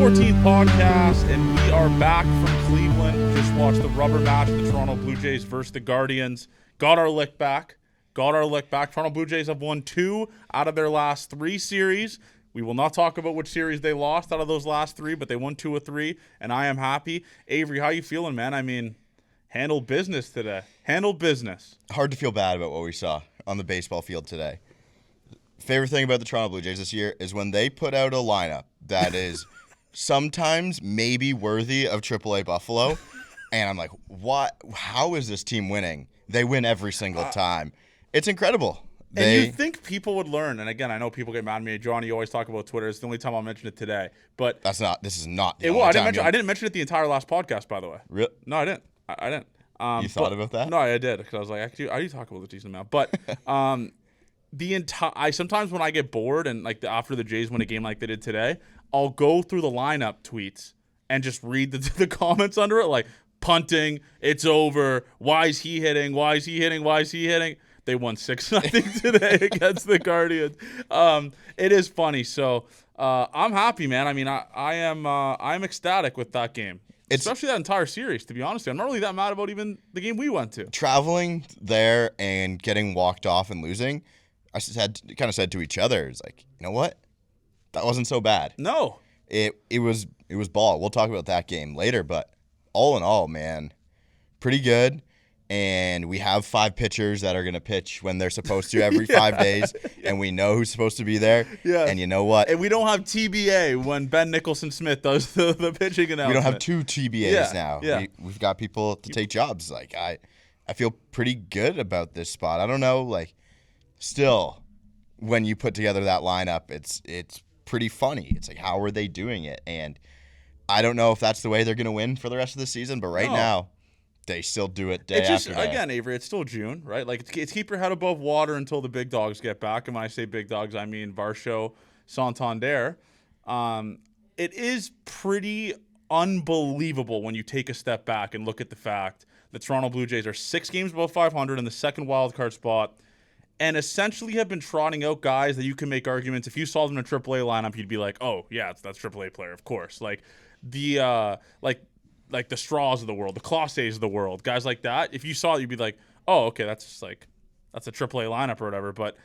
14th podcast, and we are back from Cleveland. Just watched the rubber match of the Toronto Blue Jays versus the Guardians. Got our lick back. Toronto Blue Jays have won 2 out of their last 3 series. We will not talk about which series they lost out of those last 3, but they won 2 of 3, and I am happy. Avery, how you feeling, man? I mean, handled business today. Handled business. Hard to feel bad about what we saw on the baseball field today. Favorite thing about the Toronto Blue Jays this year is when they put out a lineup that is sometimes maybe worthy of AAA Buffalo, and I'm like, what? How is this team winning? They win every single time. It's incredible. And you think people would learn, and again, I know people get mad at me. Johnny, you always talk about Twitter. It's the only time I'll mention it today. But this is not the it only will. time. I didn't mention it the entire last podcast, by the way. Really? No, I didn't. I didn't. You thought about that? No, I did, because I was like, actually, I do talk about the decent amount. But I sometimes when I get bored and like after the Jays win a game like they did today, I'll go through the lineup tweets and just read the comments under it, like punting, it's over, why is he hitting? They won 6-0 today against the Guardians. It is funny. So I'm happy, man. I mean, I'm ecstatic with that game. Especially that entire series, to be honest. I'm not really that mad about even the game we went to. Traveling there and getting walked off and losing, I kind of said to each other, it's like, you know what? That wasn't so bad. No. It was ball. We'll talk about that game later, but all in all, man, pretty good. And we have 5 pitchers that are going to pitch when they're supposed to every 5 days, and we know who's supposed to be there. Yeah. And you know what? And we don't have TBA when Ben Nicholson-Smith does the pitching announcement. We don't have 2 TBAs now. Yeah. We've got people to take jobs. Like I feel pretty good about this spot. I don't know, like still when you put together that lineup, it's pretty funny. It's like, how are they doing it? And I don't know if that's the way they're going to win for the rest of the season, but now they still do it day after day. Again, Avery, it's still June, right? Like, it's keep your head above water until the big dogs get back. And when I say big dogs, I mean Varsho, Santander. It is pretty unbelievable when you take a step back and look at the fact the Toronto Blue Jays are 6 games above 500 in the second wildcard spot and essentially have been trotting out guys that you can make arguments. If you saw them in a AAA lineup, you'd be like, oh, yeah, that's AAA player, of course. Like, the like the Straws of the world, the Clauses of the world, guys like that. If you saw it, you'd be like, oh, okay, that's a AAA lineup or whatever. But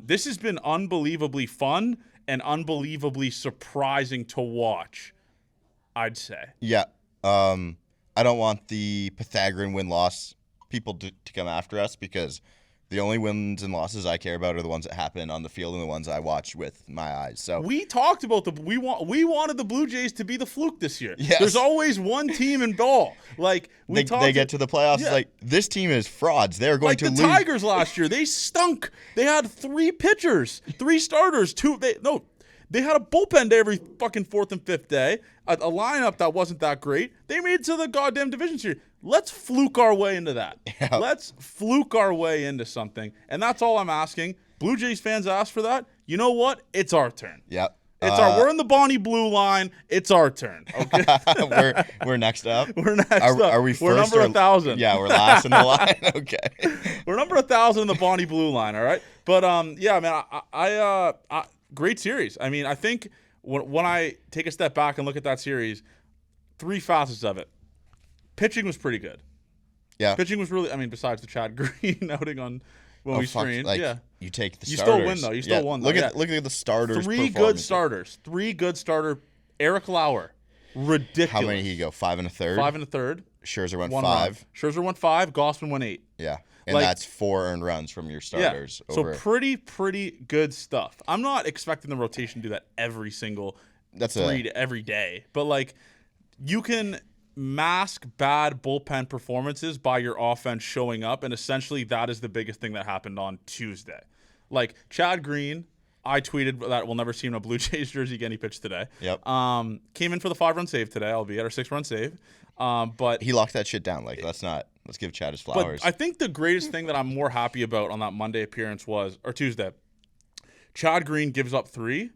this has been unbelievably fun and unbelievably surprising to watch, I'd say. Yeah. I don't want the Pythagorean win-loss people to come after us, because the only wins and losses I care about are the ones that happen on the field and the ones I watch with my eyes. So we talked about we wanted the Blue Jays to be the fluke this year. Yes. There's always one team in ball. Like they get to the playoffs. Yeah. Like, this team is frauds. They're going to lose. Like the Tigers last year, they stunk. They had 3 pitchers, 3 starters, They had a bullpen day every fucking 4th and 5th day. A lineup that wasn't that great. They made it to the goddamn division series. Let's fluke our way into that. Yeah. Let's fluke our way into something. And that's all I'm asking. Blue Jays fans asked for that. You know what? It's our turn. Yep. We're in the Bonnie Blue line. It's our turn. Okay. we're next up. We're next up. Are we first? We're number 1,000. Yeah, we're last in the line. Okay. We're number 1,000 in the Bonnie Blue line. All right. But yeah, man. I great series. I mean, I think when I take a step back and look at that series, 3 facets of it. Pitching was pretty good. Yeah. Pitching was really, I mean, besides the Chad Green outing on when we screened. Like, yeah. You take the you starters. You still win, though. You still won, though. Look at the starters. 3 good starters. 3 good starter. Eric Lauer. Ridiculous. How many did he go? 5 1/3? 5 1/3. Scherzer went 1 5. run. Scherzer went 5. Gossman went 8. Yeah. And that's 4 earned runs from your starters. Yeah. So pretty good stuff. I'm not expecting the rotation to do that every day. But, like, you can mask bad bullpen performances by your offense showing up, and essentially that is the biggest thing that happened on Tuesday. Like, Chad Green, I tweeted that we'll never see him in a Blue Jays jersey again. He pitched today. Yep. Came in for the 5-run save today, albeit our 6-run save. But he locked that shit down. Like, let's give Chad his flowers. But I think the greatest thing that I'm more happy about on that Monday appearance or Tuesday, Chad Green gives up 3.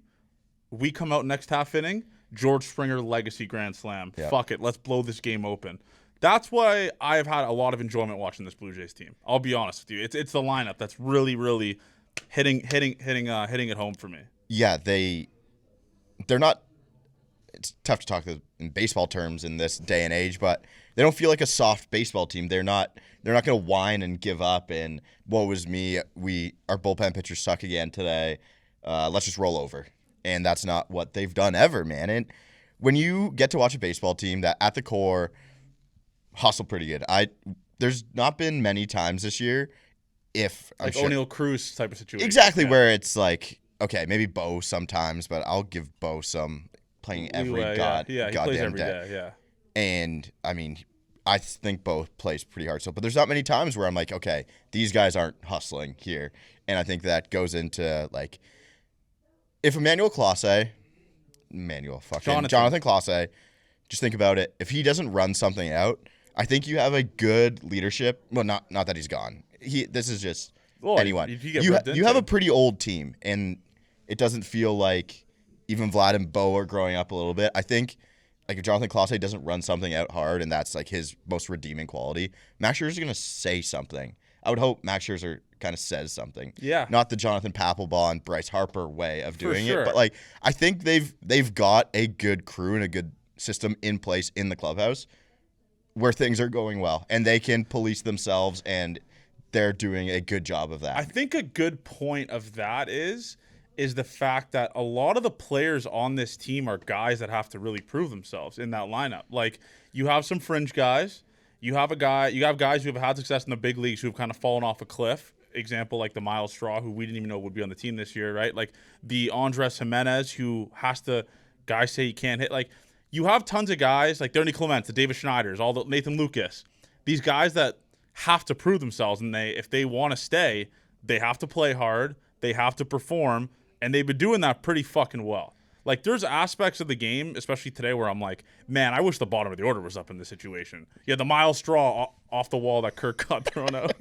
We come out next half inning, George Springer legacy grand slam. Yep. Fuck it, let's blow this game open. That's why I've had a lot of enjoyment watching this Blue Jays team. I'll be honest with you. It's the lineup that's really, really hitting it home for me. Yeah, they're not. it's tough to talk in baseball terms in this day and age, but they don't feel like a soft baseball team. They're not going to whine and give up and woe is me. Our bullpen pitchers suck again today. Let's just roll over. And that's not what they've done ever, man. And when you get to watch a baseball team that at the core hustle pretty good. There's not been many times this year if like O'Neal Cruz type of situation. Exactly, where it's like, okay, maybe Bo sometimes, but I'll give Bo some playing every goddamn plays every day. Yeah. And I mean, I think Bo plays pretty hard still, but there's not many times where I'm like, okay, these guys aren't hustling here. And I think that goes into like if Jonathan Clase, just think about it. If he doesn't run something out, I think you have a good leadership. Well, not that he's gone. This is just anyone. You have a pretty old team, and it doesn't feel like even Vlad and Bo are growing up a little bit. I think like if Jonathan Clase doesn't run something out hard, and that's like his most redeeming quality, Max Scherzer is going to say something. I would hope Max Scherzer kind of says something. Yeah. Not the Jonathan Papelbon and Bryce Harper way of doing it, but like I think they've got a good crew and a good system in place in the clubhouse where things are going well, and they can police themselves, and they're doing a good job of that. I think a good point of that is the fact that a lot of the players on this team are guys that have to really prove themselves in that lineup. Like you have some fringe guys. You have guys who have had success in the big leagues who have kind of fallen off a cliff. Example like the Miles Straw, who we didn't even know would be on the team this year, right? Like the Andres Jimenez, who guys say he can't hit. Like you have tons of guys like Derny Clements, the David Schneiders, all the Nathan Lucas. These guys that have to prove themselves, and if they want to stay, they have to play hard, they have to perform, and they've been doing that pretty fucking well. Like, there's aspects of the game, especially today, where I'm like, man, I wish the bottom of the order was up in this situation. Yeah, the Miles Straw off the wall that Kirk got thrown out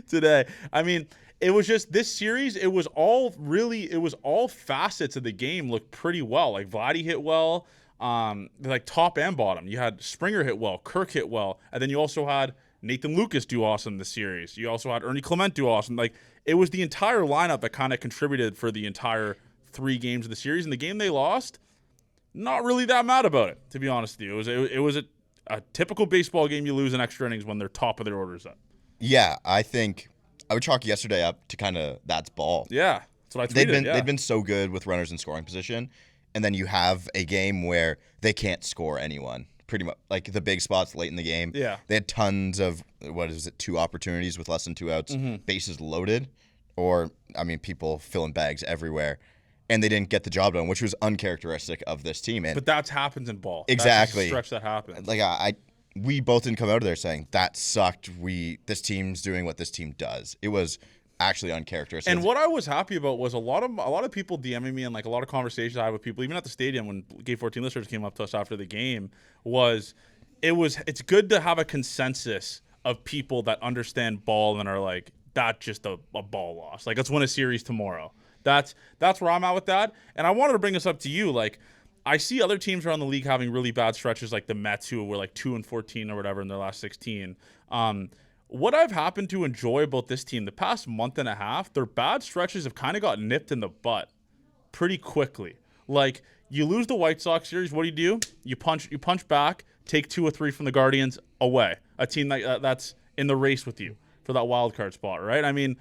today. I mean, it was just this series, it was all facets of the game looked pretty well. Like, Vladdy hit well, like top and bottom. You had Springer hit well, Kirk hit well, and then you also had Nathan Lucas do awesome this series. You also had Ernie Clement do awesome. Like, it was the entire lineup that kind of contributed for the entire 3 games of the series. And the game they lost, not really that mad about it, to be honest with you. It was a typical baseball game you lose in extra innings when they're top of their orders up. Yeah, I think I would chalk yesterday up to kind of that's ball. Yeah, that's what I tweeted. They've been so good with runners in scoring position, and then you have a game where they can't score anyone. Pretty much like the big spots late in the game. Yeah, they had tons of 2 opportunities with less than 2 outs, bases loaded, or I mean people filling bags everywhere. And they didn't get the job done, which was uncharacteristic of this team. But that happens in ball. Exactly. That's a stretch that happens. Like we both didn't come out of there saying that sucked. This team's doing what this team does. It was actually uncharacteristic. And what I was happy about was a lot of people DMing me, and like a lot of conversations I had with people, even at the stadium when Game 14 listeners came up to us after the game, it's good to have a consensus of people that understand ball and are like, that's just a ball loss. Like, let's win a series tomorrow. That's where I'm at with that. And I wanted to bring this up to you. Like, I see other teams around the league having really bad stretches, like the Mets, who were like 2-14 or whatever in their last 16. What I've happened to enjoy about this team the past month and a half, their bad stretches have kind of got nipped in the butt pretty quickly. Like, you lose the White Sox series, what do? You punch back, take 2 or 3 from the Guardians away. A team that's in the race with you for that wild card spot, right? I mean,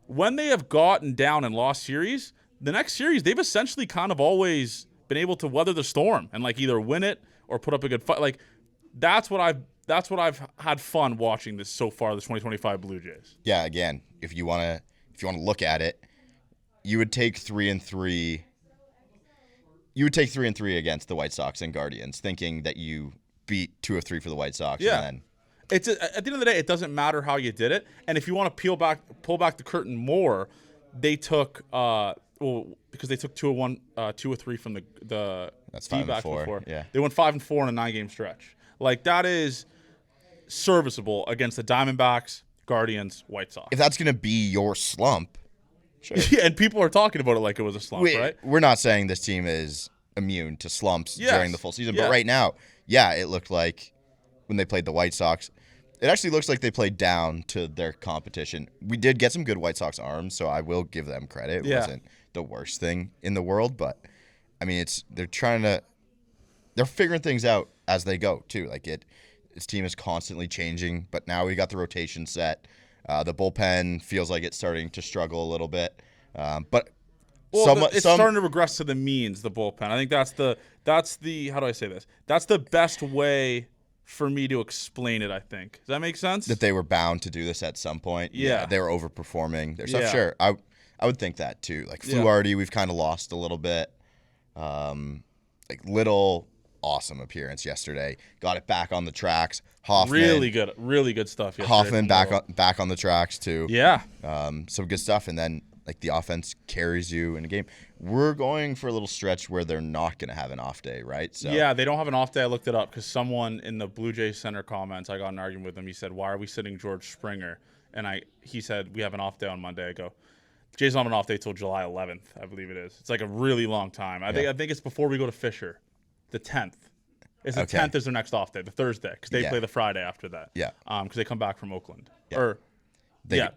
when they have gotten down and lost series, the next series, they've essentially kind of always been able to weather the storm and like either win it or put up a good fight. Like, that's what I've had fun watching this so far, this 2025 Blue Jays. Yeah, again, if you want to look at it, you would take 3-3. You would take 3-3 against the White Sox and Guardians, thinking that you beat 2 of 3 for the White Sox. Yeah. And then at the end of the day, it doesn't matter how you did it. And if you want to pull back the curtain more, they took because they took 2 or 3 from the that's 5-4. before. Yeah, they went 5-4 in a 9-game stretch. Like, that is serviceable against the Diamondbacks, Guardians, White Sox. If that's gonna be your slump, sure. Yeah, and people are talking about it like it was a slump, right? We're not saying this team is immune to slumps during the full season, but right now, yeah, it looked like when they played the White Sox, it actually looks like they played down to their competition. We did get some good White Sox arms, so I will give them credit. It wasn't the worst thing in the world, but I mean, they're figuring things out as they go too. Like this team is constantly changing, but now we got the rotation set. The bullpen feels like it's starting to struggle a little bit, but it's starting to regress to the means. The bullpen. I think that's the how do I say this? That's the best way for me to explain it. I think. Does that make sense? That they were bound to do this at some point. Yeah, they were overperforming their stuff. Yeah. Sure, I would think that too. Like Fluharty, we've kind of lost a little bit. Like Little, awesome appearance yesterday. Got it back on the tracks. Hoffman, really good stuff yesterday. Hoffman back on the tracks too. Yeah. Some good stuff, and then like the offense carries you in a game. We're going for a little stretch where they're not going to have an off day, right? So yeah, they don't have an off day. I looked it up because someone in the Blue Jays Center comments, I got an argument with him. He said, "Why are we sitting George Springer?" And he said, "We have an off day on Monday." I go, "Jays don't have an off day till July 11th, I believe it is. It's like a really long time. I think it's before we go to Fisher, the 10th. It's the 10th is their next off day, the Thursday, because they play the Friday after that. Yeah. Because they come back from Oakland. Yeah.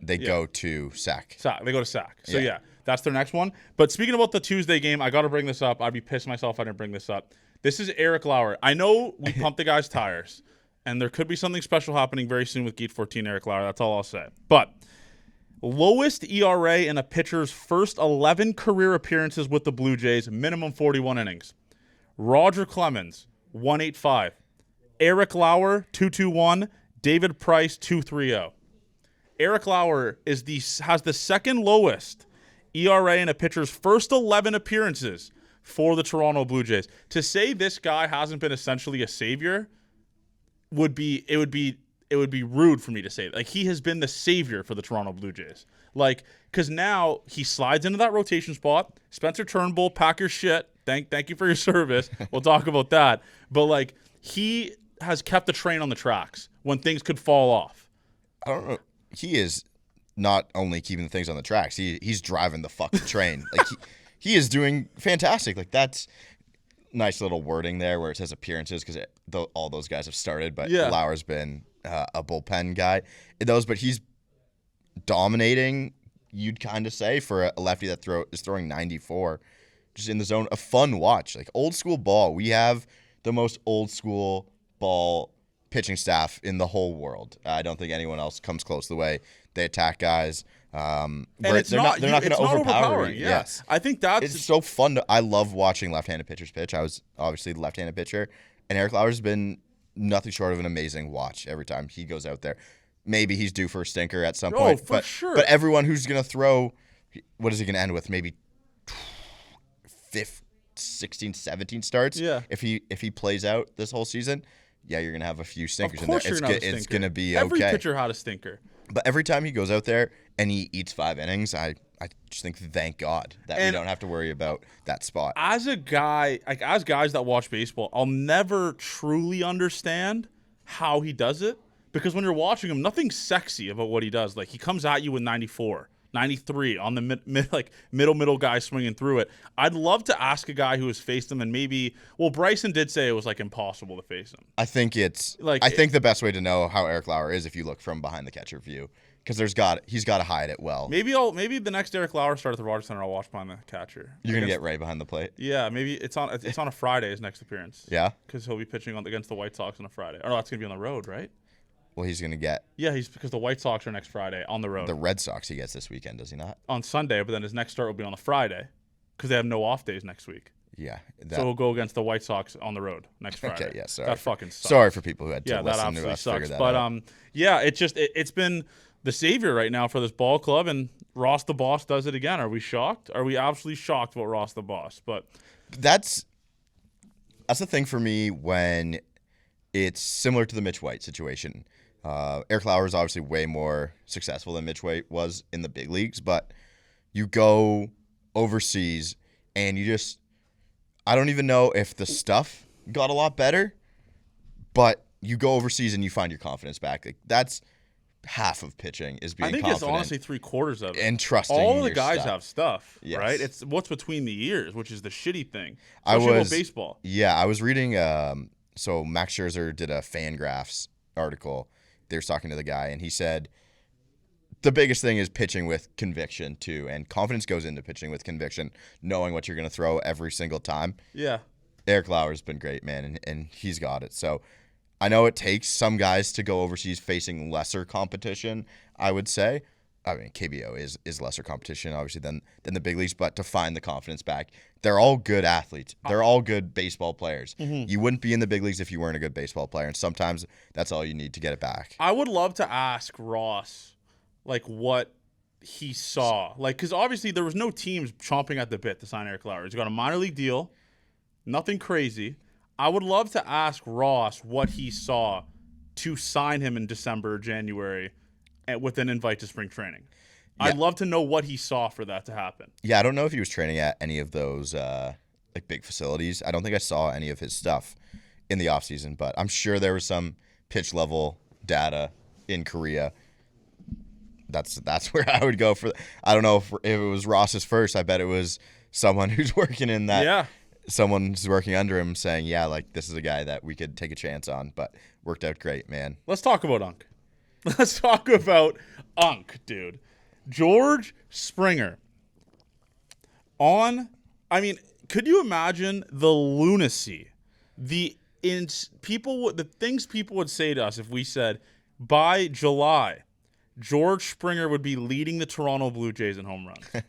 They go to Sac. They go to Sac. So that's their next one. But speaking about the Tuesday game, I got to bring this up. I'd be pissed myself if I didn't bring this up. This is Eric Lauer. I know we pumped the guy's tires, and there could be something special happening very soon with Geet 14 Eric Lauer. That's all I'll say. But lowest ERA in a pitcher's first 11 career appearances with the Blue Jays, minimum 41 innings. Roger Clemens, 1.85. Eric Lauer, 2.21. David Price, 2.30. Eric Lauer has the second lowest ERA in a pitcher's first 11 appearances for the Toronto Blue Jays. To say this guy hasn't been essentially a savior would be rude for me to say. Like, he has been the savior for the Toronto Blue Jays. Like, because now he slides into that rotation spot. Spencer Turnbull, pack your shit. Thank you for your service. We'll talk about that. But, like, he has kept the train on the tracks when things could fall off. I don't know. He is not only keeping the things on the tracks. He's driving the fucking train. Like, he is doing fantastic. Like, that's nice little wording there where it says appearances because all those guys have started. But Lauer's been a bullpen guy in those. But he's dominating, you'd kind of say, for a lefty that is throwing 94. Just in the zone. A fun watch. Like, old school ball. We have the most old school ball pitching staff in the whole world. I don't think anyone else comes close to the way they attack guys. And they're not going to overpower. Yes. I think it's so fun. I love watching left-handed pitchers pitch. I was obviously the left-handed pitcher, and Eric Lauer's been nothing short of an amazing watch every time he goes out there. Maybe he's due for a stinker at some point. For sure. But everyone who's going to throw, what is he going to end with? Maybe 16, 17 starts. Yeah. If he plays out this whole season, you're going to have a few stinkers in there. It's going to be okay. Every pitcher had a stinker. But every time he goes out there and he eats 5 innings, I just think thank God that we don't have to worry about that spot. As a guy, like as guys that watch baseball, I'll never truly understand how he does it because when you're watching him, nothing's sexy about what he does. Like, he comes at you with 94. 93 on the middle guy swinging through it. I'd love to ask a guy who has faced him and Bryson did say it was like impossible to face him. I think the best way to know how Eric Lauer is if you look from behind the catcher view because he's got to hide it well. Maybe the next Eric Lauer start at the Rogers Center, I'll watch behind the catcher. You're going to get right behind the plate? Yeah, maybe it's on a Friday, his next appearance. Yeah? Because he'll be pitching against the White Sox on a Friday. Or no, that's going to be on the road, right? Well, he's going to get... Yeah, because the White Sox are next Friday on the road. The Red Sox he gets this weekend, does he not? On Sunday, but then his next start will be on the Friday because they have no off days next week. Yeah. So we'll go against the White Sox on the road next Friday. Okay, yeah, sorry. That fucking sucks. Sorry for people who had to listen to us that absolutely sucks. But out. It's been the savior right now for this ball club, and Ross the Boss does it again. Are we shocked? Are we absolutely shocked about Ross the Boss? But that's the thing for me when it's similar to the Mitch White situation. Eric Lauer is obviously way more successful than Mitch White was in the big leagues, but you go overseas and I don't even know if the stuff got a lot better, but you go overseas and you find your confidence back. Like, that's half of pitching is being confident. I think it's honestly 3/4 of it. And trusting all the your guys stuff. have stuff, yes. Right? It's what's between the ears, which is the shitty thing. Especially with baseball. Yeah, I was reading, so Max Scherzer did a Fangraphs article. They were talking to the guy, and he said the biggest thing is pitching with conviction too, and confidence goes into pitching with conviction, knowing what you're going to throw every single time. Yeah. Eric Lauer's been great, man, and he's got it. So I know it takes some guys to go overseas facing lesser competition, I would say. I mean, KBO is lesser competition, obviously, than the big leagues, but to find the confidence back, they're all good athletes. They're all good baseball players. Mm-hmm. You wouldn't be in the big leagues if you weren't a good baseball player, and sometimes that's all you need to get it back. I would love to ask Ross, like, what he saw. Like, because obviously there was no teams chomping at the bit to sign Eric Lauer. He's got a minor league deal, nothing crazy. I would love to ask Ross what he saw to sign him in December or January with an invite to spring training. Yeah. I'd love to know what he saw for that to happen. Yeah, I don't know if he was training at any of those like big facilities. I don't think I saw any of his stuff in the offseason, but I'm sure there was some pitch level data in Korea. That's where I would go for. I don't know if it was Ross's first. I bet it was someone who's working in that. Yeah. Someone who's working under him saying, yeah, like, this is a guy that we could take a chance on, but worked out great, man. Let's talk about Unk. Let's talk about Unk, dude. George Springer. Could you imagine the lunacy, the things people would say to us if we said, by July, George Springer would be leading the Toronto Blue Jays in home runs?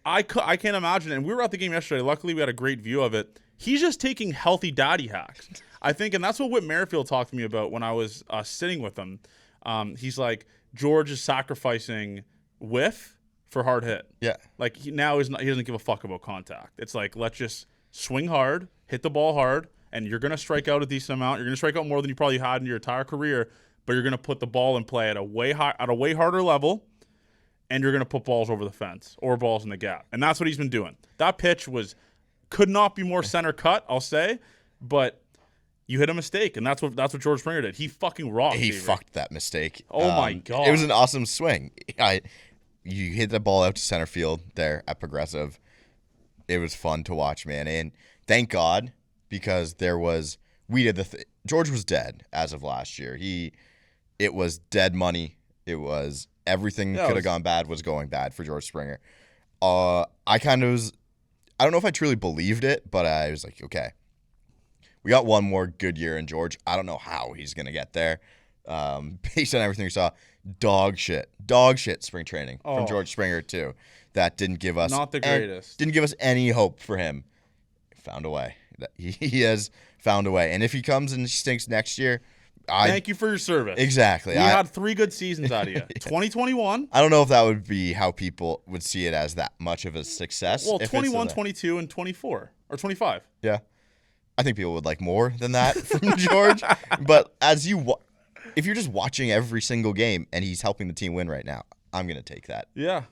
I can't imagine it. And we were at the game yesterday. Luckily, we had a great view of it. He's just taking healthy daddy hacks, I think. And that's what Whit Merrifield talked to me about when I was sitting with him. He's like, George is sacrificing whiff for hard hit. Yeah. Like, he doesn't give a fuck about contact. It's like, let's just swing hard, hit the ball hard, and you're going to strike out a decent amount. You're going to strike out more than you probably had in your entire career, but you're going to put the ball in play at a way harder level. And you're going to put balls over the fence or balls in the gap. And that's what he's been doing. That pitch could not be more center cut, I'll say, but you hit a mistake, and that's what George Springer did. He fucking rocked. He fucked that mistake. Oh, my God. It was an awesome swing. You hit the ball out to center field there at Progressive. It was fun to watch, man. And thank God, because George was dead as of last year. It was dead money. It was everything could have gone bad was going bad for George Springer. I don't know if I truly believed it, but I was like, okay, we got one more good year in George. I don't know how he's going to get there. Based on everything we saw, dog shit spring training from George Springer too. That didn't give us not the greatest. Didn't give us any hope for him. Found a way. He has found a way. And if he comes and stinks next year, thank you for your service. Exactly. We had 3 good seasons out of you. 2021. I don't know if that would be how people would see it as that much of a success. Well, 21, 22, and 24. Or 25. Yeah. I think people would like more than that from George. But if you're just watching every single game and he's helping the team win right now, I'm going to take that. Yeah.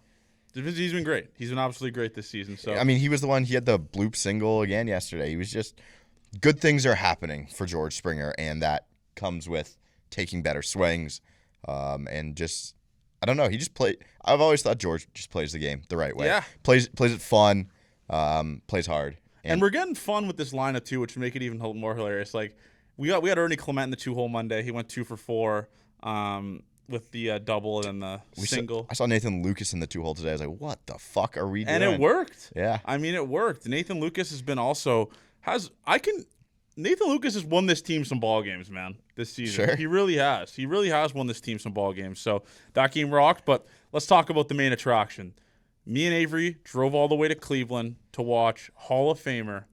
He's been great. He's been absolutely great this season. So I mean, he was the one. He had the bloop single again yesterday. He was just good things are happening for George Springer, and that comes with taking better swings, and just I don't know. He just played. I've always thought George just plays the game the right way. Yeah, plays it fun, plays hard, and we're getting fun with this lineup too, which make it even more hilarious. Like we had Ernie Clement in the 2-hole Monday. He went 2 for 4. With the double and the single. I saw Nathan Lucas in the 2-hole today. I was like, what the fuck are we doing? And it worked. Yeah. I mean, it worked. Nathan Lucas has been Nathan Lucas has won this team some ball games, man, this season. Sure. He really has. He really has won this team some ball games. So that game rocked. But let's talk about the main attraction. Me and Avery drove all the way to Cleveland to watch Hall of Famer,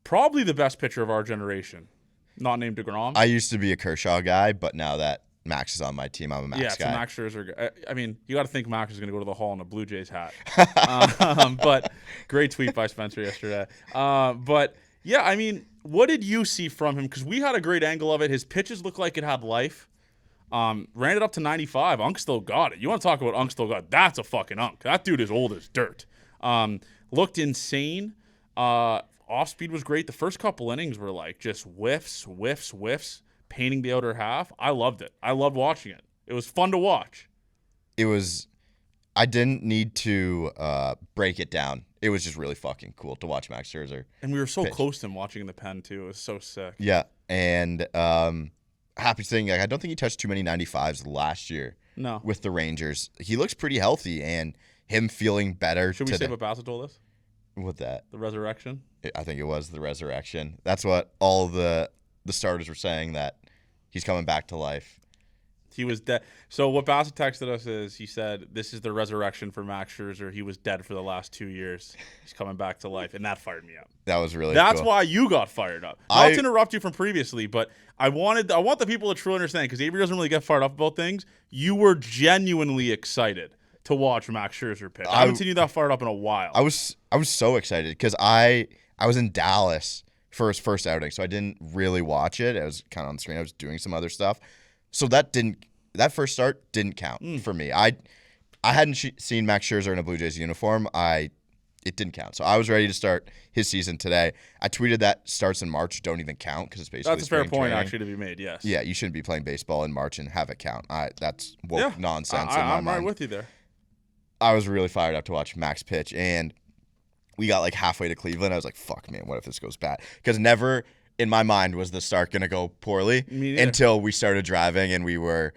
probably the best pitcher of our generation, not named DeGrom. I used to be a Kershaw guy, but now that Max is on my team, I'm a Max guy. Yeah, it's a Max Scherzer. I mean, you got to think Max is going to go to the Hall in a Blue Jays hat. But great tweet by Spencer yesterday. But, yeah, I mean, what did you see from him? Because we had a great angle of it. His pitches looked like it had life. Ran it up to 95. Unk still got it. You want to talk about Unk still got it? That's a fucking Unk. That dude is old as dirt. Looked insane. Off speed was great. The first couple innings were like just whiffs, painting the outer half. I loved it. I loved watching it. It was fun to watch. I didn't need to break it down. It was just really fucking cool to watch Max Scherzer. And we were so close to him watching in the pen, too. It was so sick. Yeah. And happy thing, I don't think he touched too many 95s last year No. with the Rangers. He looks pretty healthy, and him feeling better. Should we say what Bassett told us? With that? The resurrection? I think it was the resurrection. That's what all the starters were saying, that he's coming back to life. He was dead. So what Bassett texted us is he said, this is the resurrection for Max Scherzer. He was dead for the last 2 years. He's coming back to life. And that fired me up. That was really That's cool. why you got fired up. Not to interrupt you from previously, but I want the people to truly understand, because Avery doesn't really get fired up about things. You were genuinely excited to watch Max Scherzer pitch. I haven't seen you that fired up in a while. I was so excited because I was in Dallas for his first outing, so I didn't really watch it. I was kind of on the screen. I was doing some other stuff. So that first start didn't count for me. I hadn't seen Max Scherzer in a Blue Jays uniform. It didn't count. So I was ready to start his season today. I tweeted that starts in March don't even count because it's basically that's a fair point training. actually to be made. Yes. Yeah, you shouldn't be playing baseball in March and have it count. That's woke nonsense in my I'm mind. right with you there. I was really fired up to watch Max pitch, and we got like halfway to Cleveland. I was like, fuck, man, what if this goes bad? Because never in my mind was the start going to go poorly until we started driving, and we were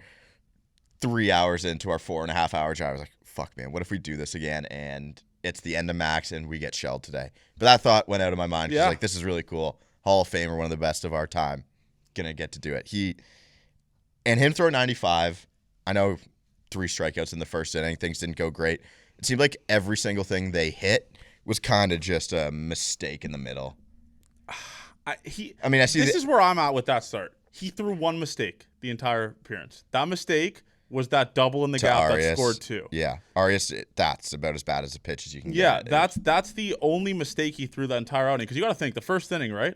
3 hours into our 4.5 hour drive. I was like, fuck, man, what if we do this again and it's the end of Max and we get shelled today? But that thought went out of my mind. Yeah. Like, this is really cool. Hall of Famer, one of the best of our time, going to get to do it. Him throw 95, I know 3 strikeouts in the first inning. Things didn't go great. It seemed like every single thing they hit was kind of just a mistake in the middle. This is where I'm at with that start. He threw one mistake the entire appearance. That mistake was that double in the gap Arias, that scored 2. Yeah, Arias, that's about as bad as a pitch as you can get. Yeah, that's the only mistake he threw that entire outing. Because you got to think, the first inning, right?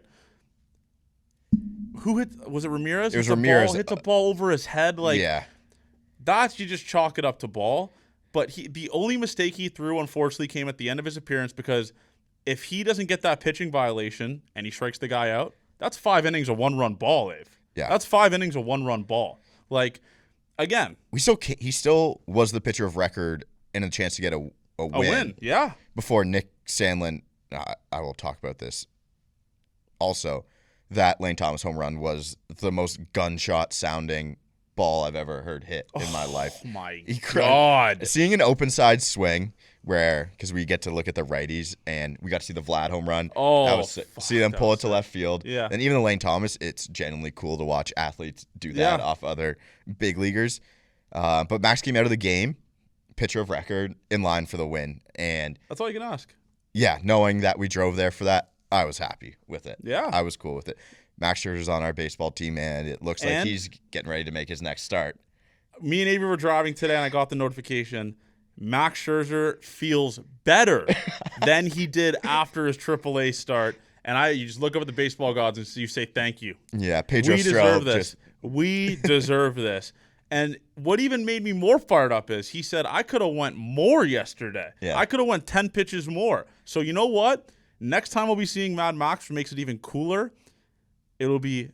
Who hit? Was it Ramirez? It was Ramirez. Hits a ball over his head. That's, you just chalk it up to ball. But the only mistake he threw, unfortunately, came at the end of his appearance, because if he doesn't get that pitching violation and he strikes the guy out, that's 5 innings of 1-run ball, Ave. Yeah. That's 5 innings of 1-run ball. Like, again. He still was the pitcher of record and a chance to get a win. A win, yeah. Before Nick Sandlin, I will talk about this also, that Lane Thomas home run was the most gunshot-sounding ball I've ever heard hit in my life. Oh, my God. Seeing an open side swing because we get to look at the righties, and we got to see the Vlad home run. See them pull it to left field. Yeah. And even the Lane Thomas, it's genuinely cool to watch athletes do that off other big leaguers. But Max came out of the game, pitcher of record, in line for the win. And that's all you can ask. Yeah, knowing that we drove there for that, I was happy with it. Yeah. I was cool with it. Max Scherzer's on our baseball team, and it looks like he's getting ready to make his next start. Me and Avery were driving today, and I got the notification. Max Scherzer feels better than he did after his AAA start. And you just look up at the baseball gods and you say thank you. Yeah, Pedro we deserve this. We deserve this. And what even made me more fired up is he said, I could have went more yesterday. Yeah. I could have went 10 pitches more. So you know what? Next time we'll be seeing Mad Max, which makes it even cooler. It'll be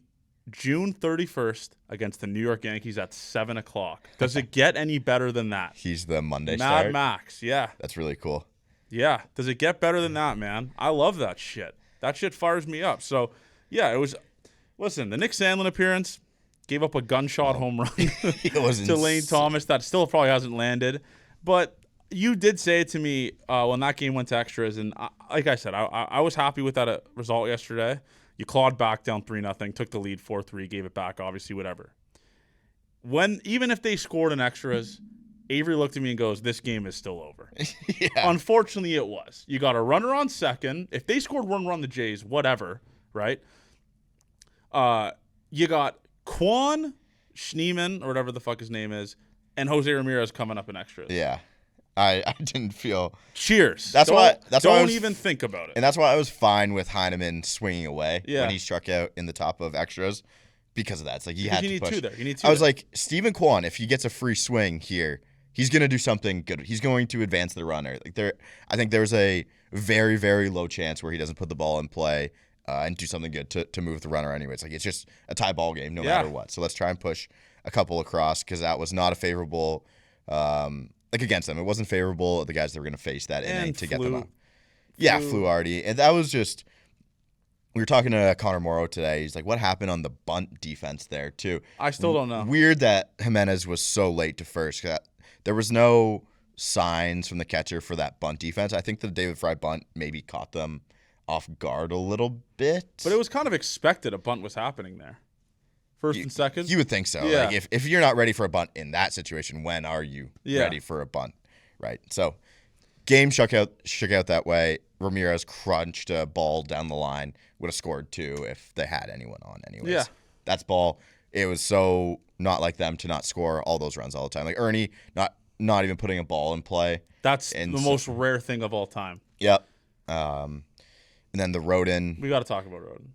June 31st against the New York Yankees at 7 o'clock. Does it get any better than that? He's the Monday start? Mad Max, yeah. That's really cool. Yeah. Does it get better than that, man? I love that shit. That shit fires me up. So, yeah, it was – listen, the Nick Sandlin appearance gave up a gunshot home run to Lane Thomas that still probably hasn't landed. But you did say it to me when that game went to extras. And like I said, I was happy with that result yesterday. You clawed back down 3-0, took the lead 4-3, gave it back, obviously, whatever. Even if they scored in extras, Avery looked at me and goes, this game is still over. Yeah. Unfortunately, it was. You got a runner on second. If they scored 1 run, the Jays, whatever, right? You got Quan Schneemann, or whatever the fuck his name is, and Jose Ramirez coming up in extras. Yeah. I didn't feel. Cheers. Don't even think about it. And that's why I was fine with Heineman swinging away when he struck out in the top of extras because of that. It's like he had to push. You need two I was like, Stephen Kwan, if he gets a free swing here, he's going to do something good. He's going to advance the runner. I think there's a very, very low chance where he doesn't put the ball in play and do something good to move the runner anyway. It's just a tie ball game no matter what. So let's try and push a couple across because that was not a favorable against them. It wasn't favorable the guys that were going to face that inning to get them up. Yeah, flew already. And that was just We were talking to Connor Morrow today. He's like, what happened on the bunt defense there, too? I still don't know. Weird that Jimenez was so late to first. There was no signs from the catcher for that bunt defense. I think the David Fry bunt maybe caught them off guard a little bit. But it was kind of expected a bunt was happening there. First and second? You would think so. Yeah. Like if you're not ready for a bunt in that situation, when are you ready for a bunt? Right. So game shook out that way. Ramirez crunched a ball down the line. Would have scored 2 if they had anyone on anyways. Yeah. That's ball. It was so not like them to not score all those runs all the time. Like Ernie not even putting a ball in play. That's the most rare thing of all time. Yep. And then the Roden. We got to talk about Roden.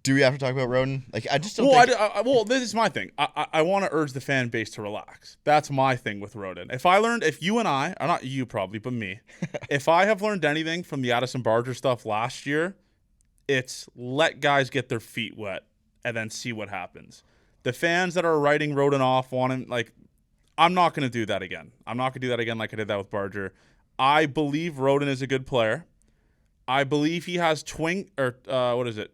Do we have to talk about Roden? Like I just don't well, this is my thing. I want to urge the fan base to relax. That's my thing with Roden. If you and I, or not you probably, but me, if I have learned anything from the Addison Barger stuff last year, it's let guys get their feet wet and then see what happens. The fans that are writing Roden off want him, like, I'm not going to do that again. I'm not going to do that again like I did that with Barger. I believe Roden is a good player. I believe he has what is it?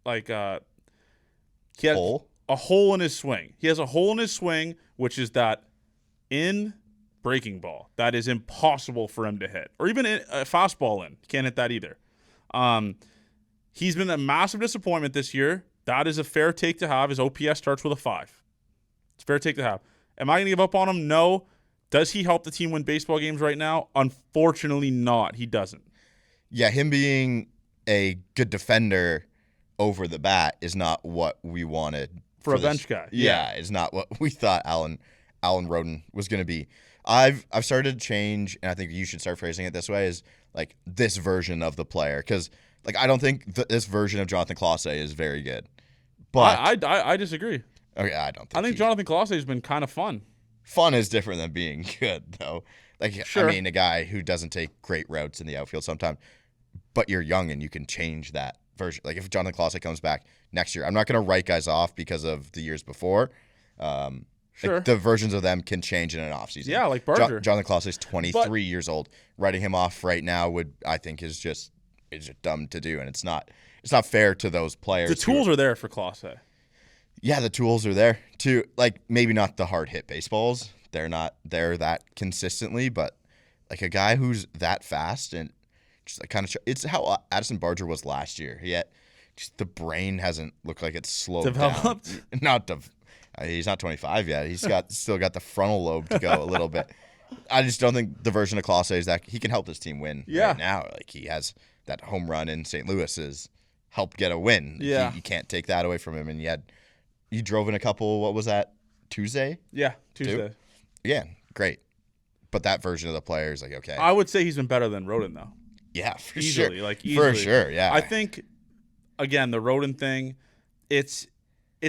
Like, he has a hole in his swing. He has a hole in his swing, which is that in breaking ball that is impossible for him to hit, or even a fastball in. Can't hit that either. He's been a massive disappointment this year. That is a fair take to have. His OPS starts with a 5. It's a fair take to have. Am I going to give up on him? No. Does he help the team win baseball games right now? Unfortunately not. He doesn't. Yeah, him being a good defender over the bat is not what we wanted for a bench guy. Yeah, it's not what we thought Alan Roden was going to be. I've started to change, and I think you should start phrasing it this way: is like this version of the player, because like I don't think this version of Jonathan Clase is very good. But I disagree. Okay, I think Jonathan Clase has been kind of fun. Fun is different than being good, though. Like sure. I mean, a guy who doesn't take great routes in the outfield sometimes, but you're young and you can change that version. Like if Jonathan Clase comes back next year, I'm not going to write guys off because of the years before. Sure. Like the versions of them can change in an offseason. Yeah, like Barger. Jonathan Clase is 23 years old. Writing him off right now I think is just dumb to do, and it's not fair to those players. The tools are there for Clase. Yeah, the tools are there too. Like maybe not the hard hit baseballs. They're not there that consistently, but like a guy who's that fast and just like kind of it's how Addison Barger was last year. Just the brain hasn't looked like it's slowed developed. Down. He's not 25 yet. He's still got the frontal lobe to go a little bit. I just don't think the version of Clase is that he can help this team win right now. Like he has that home run in St. Louis has helped get a win. Yeah, you can't take that away from him. And you drove in a couple. What was that? Tuesday? Yeah, Tuesday. Yeah, great. But that version of the player is like okay. I would say he's been better than Roden though. Yeah, for easily, sure. Like easily. For sure, yeah. I think again the Roden thing, it's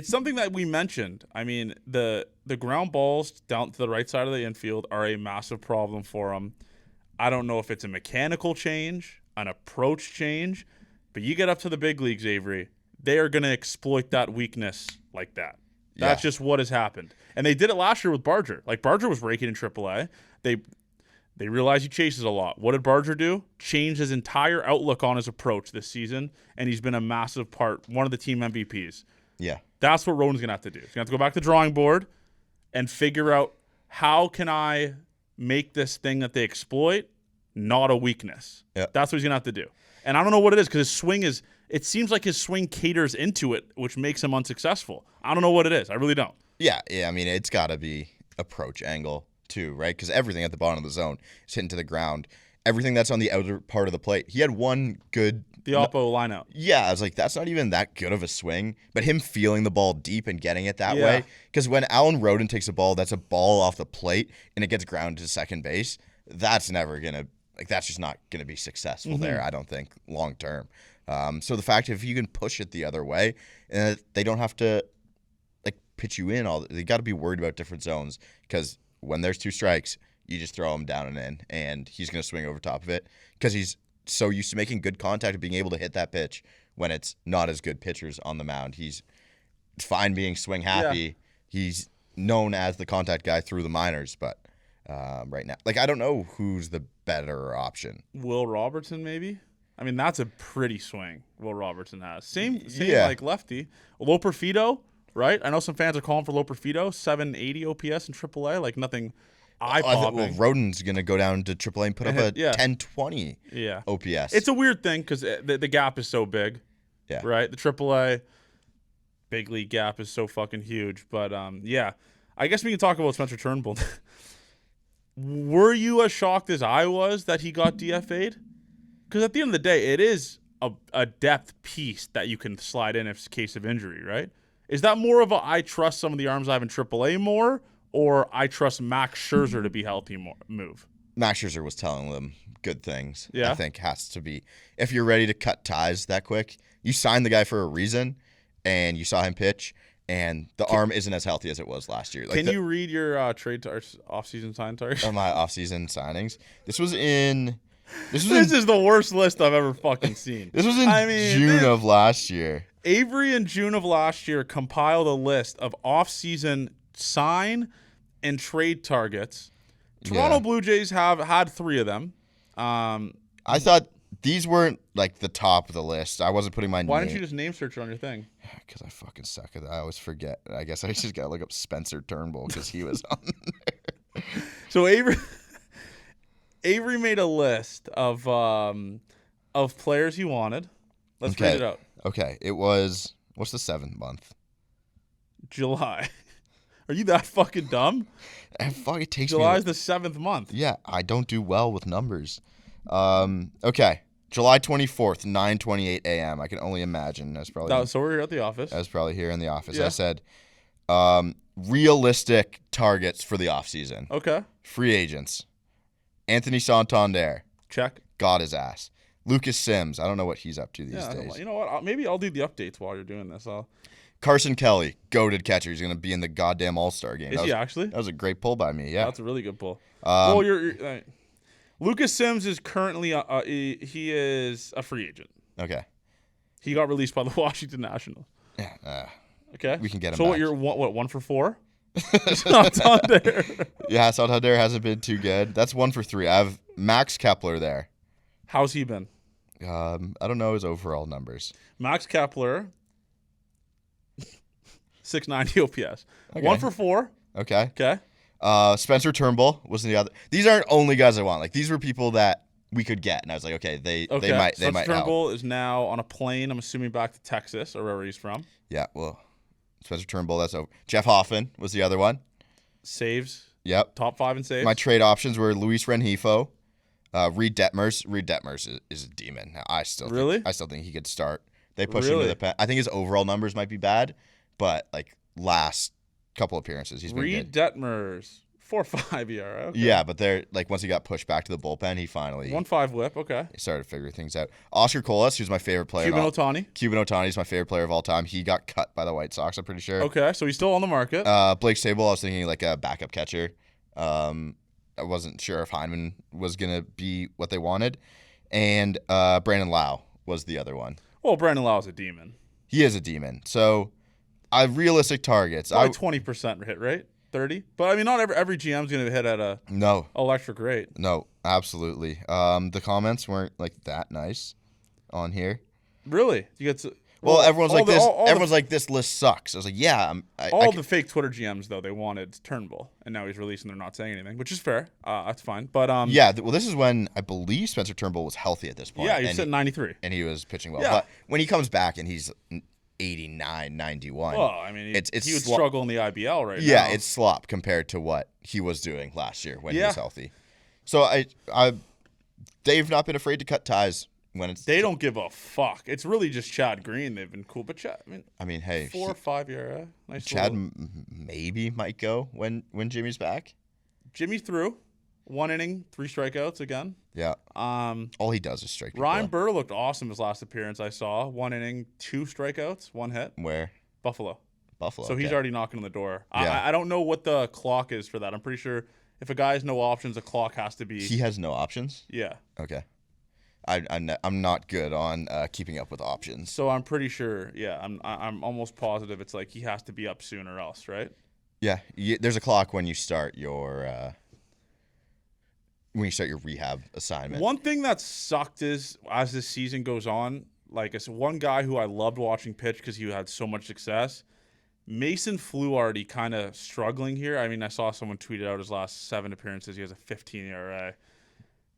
something that we mentioned. I mean, the ground balls down to the right side of the infield are a massive problem for him. I don't know if it's a mechanical change, an approach change, but you get up to the big leagues, Avery, they are going to exploit that weakness like that. That's just what has happened. And they did it last year with Barger. Like Barger was raking in AAA. They realized he chases a lot. What did Barger do? Changed his entire outlook on his approach this season, and he's been a massive part, one of the team MVPs. Yeah. That's what Roden's going to have to do. He's going to have to go back to the drawing board and figure out how can I make this thing that they exploit not a weakness. Yeah. That's what he's going to have to do. And I don't know what it is because his swing is – it seems like his swing caters into it, which makes him unsuccessful. I don't know what it is. I really don't. Yeah. I mean, it's got to be approach angle too, right? Because everything at the bottom of the zone is hitting to the ground. Everything that's on the outer part of the plate. He had one good – the oppo lineup. Yeah, I was like, that's not even that good of a swing. But him feeling the ball deep and getting it that way. Because when Alan Roden takes a ball, that's a ball off the plate and it gets grounded to second base. That's never going to, like, that's just not going to be successful there, I don't think, long term. So the fact if you can push it the other way, and they don't have to, like, pitch you in they got to be worried about different zones. Because when there's 2 strikes, you just throw him down and in, and he's going to swing over top of it. Because he's so used to making good contact and being able to hit that pitch when it's not as good pitchers on the mound. He's fine being swing happy. Yeah. He's known as the contact guy through the minors, but right now, like, I don't know who's the better option. Will Robertson, maybe? I mean, that's a pretty swing Will Robertson has. Same Yeah. like lefty. Loperfido, right? I know some fans are calling for Loperfido, 780 OPS in AAA, like nothing eye-popping. Well, Roden's going to go down to AAA and put up a Yeah. 1020 Yeah. OPS. It's a weird thing because the gap is so big, Yeah. right? The AAA big league gap is so fucking huge. But, yeah, I guess we can talk about Spencer Turnbull. Were you as shocked as I was that he got DFA'd? Because at the end of the day, it is a depth piece that you can slide in if it's a case of injury, right? Is that more of a I trust some of the arms I have in AAA more, or I trust Max Scherzer to be healthy more move? Max Scherzer was telling them good things. Yeah. I think has to be. If you're ready to cut ties that quick, you signed the guy for a reason, and you saw him pitch, and the arm isn't as healthy as it was last year. Like Can you read your off-season sign targets? on my off-season signings? This was in This is the worst list I've ever fucking seen. This was in June of last year. Avery in June of last year compiled a list of off-season sign and trade targets. Toronto Blue Jays have had 3 of them. I thought these weren't like the top of the list. I wasn't putting my name. Why didn't you just name search it on your thing? Because I fucking suck at that. I always forget. I guess I just gotta look up Spencer Turnbull because he was on there. So Avery made a list of players he wanted. Let's read it out. Okay, it was, what's the 7th month? July. Are you that fucking dumb? It takes July's the 7th month. Yeah, I don't do well with numbers. Okay, July 24th, 9:28 a.m. I can only imagine. That's probably So we're here at the office. I was probably here in the office. Yeah. I said, realistic targets for the offseason. Okay. Free agents. Anthony Santander. Check. Got his ass. Lucas Sims. I don't know what he's up to these days. You know what? Maybe I'll do the updates while you're doing this. Carson Kelly, goated catcher. He's going to be in the goddamn All-Star game. Is he actually? That was a great pull by me, yeah. That's a really good pull. Well, Lucas Sims is currently he is a free agent. Okay. He got released by the Washington Nationals. Yeah. Okay. We can get him So back. what? You're what? 1 for 4? Santander. Yeah, Santander hasn't been too good. That's 1 for 3. I have Max Kepler there. How's he been? I don't know his overall numbers. Max Kepler, 690 OPS. Okay. 1 for 4. Okay. Okay. Spencer Turnbull was the other. These aren't only guys I want. Like, these were people that we could get, and I was like, okay, they might Spencer help. Turnbull is now on a plane. I'm assuming back to Texas or wherever he's from. Yeah. Well, Spencer Turnbull. That's over. Jeff Hoffman was the other one. Saves. Yep. Top 5 in saves. My trade options were Luis Rengifo, Reed Detmers. Reed Detmers is a demon. Now, I still think he could start. They pushed him to the pen. I think his overall numbers might be bad, but like last couple appearances, he's been Reed good. Detmers, 4.5 ERA. Okay. Yeah, but they're like once he got pushed back to the bullpen, he finally 1.5 whip. Okay. started figuring things out. Oscar Colas, who's my favorite player. Cuban Ohtani. Cuban Ohtani is my favorite player of all time. He got cut by the White Sox, I'm pretty sure. Okay, so he's still on the market. Blake Sable, I was thinking like a backup catcher. I wasn't sure if Hyman was going to be what they wanted. And Brandon Lau was the other one. Well, Brandon Lau is a demon. He is a demon. So I have realistic targets. Probably 20% hit rate, 30. But I mean, not every GM's going to hit at a electric rate. No, absolutely. The comments weren't like that nice on here. Really? You get to, well, everyone's like this. Everyone's like this list sucks. I was like, yeah. The fake Twitter GMs though, they wanted Turnbull, and now he's released and they're not saying anything, which is fair. That's fine. But yeah. Well, this is when I believe Spencer Turnbull was healthy at this point. Yeah, he was at 93, and he was pitching well. Yeah. But when he comes back and he's 89, 91. Well, I mean, he would struggle in the IBL right now. Yeah, it's slop compared to what he was doing last year when he was healthy. So they've not been afraid to cut ties. They don't give a fuck. It's really just Chad Green. They've been cool, but Chad. I mean, hey, 4 or 5 ERA. Nice. Chad maybe might go when Jimmy's back. Jimmy threw 1 inning, 3 strikeouts again. Yeah. All he does is strike people. Ryan Burr looked awesome his last appearance. I saw 1 inning, 2 strikeouts, 1 hit. Where? Buffalo. So he's already knocking on the door. Yeah. I don't know what the clock is for that. I'm pretty sure if a guy has no options, a clock has to be. He has no options. Yeah. Okay. I'm not good on keeping up with options. So I'm pretty sure. Yeah, I'm almost positive it's like he has to be up soon or else, right? Yeah, there's a clock when you start your when you start your rehab assignment. One thing that sucked is as this season goes on, like I said, one guy who I loved watching pitch because he had so much success, Mason Fluharty kind of struggling here. I mean, I saw someone tweeted out his last 7 appearances. He has a 15 ERA.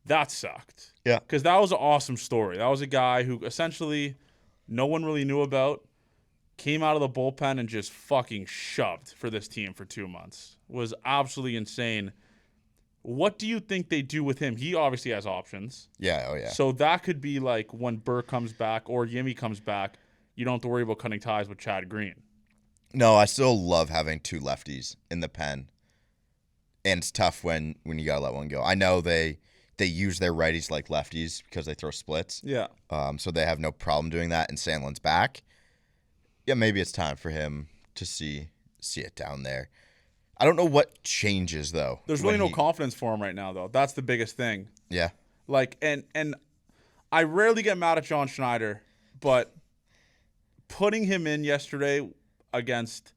That sucked. Yeah. Because that was an awesome story. That was a guy who essentially no one really knew about, came out of the bullpen and just fucking shoved for this team for 2 months. Was absolutely insane. What do you think they do with him? He obviously has options. Yeah, oh yeah. So that could be like when Burke comes back or Yimmy comes back, you don't have to worry about cutting ties with Chad Green. No, I still love having 2 lefties in the pen. And it's tough when you got to let one go. I know they use their righties like lefties because they throw splits. Yeah. So they have no problem doing that, and Sandlin's back. Yeah, maybe it's time for him to see it down there. I don't know what changes, though. There's really no confidence for him right now, though. That's the biggest thing. Yeah. Like, and I rarely get mad at John Schneider, but putting him in yesterday against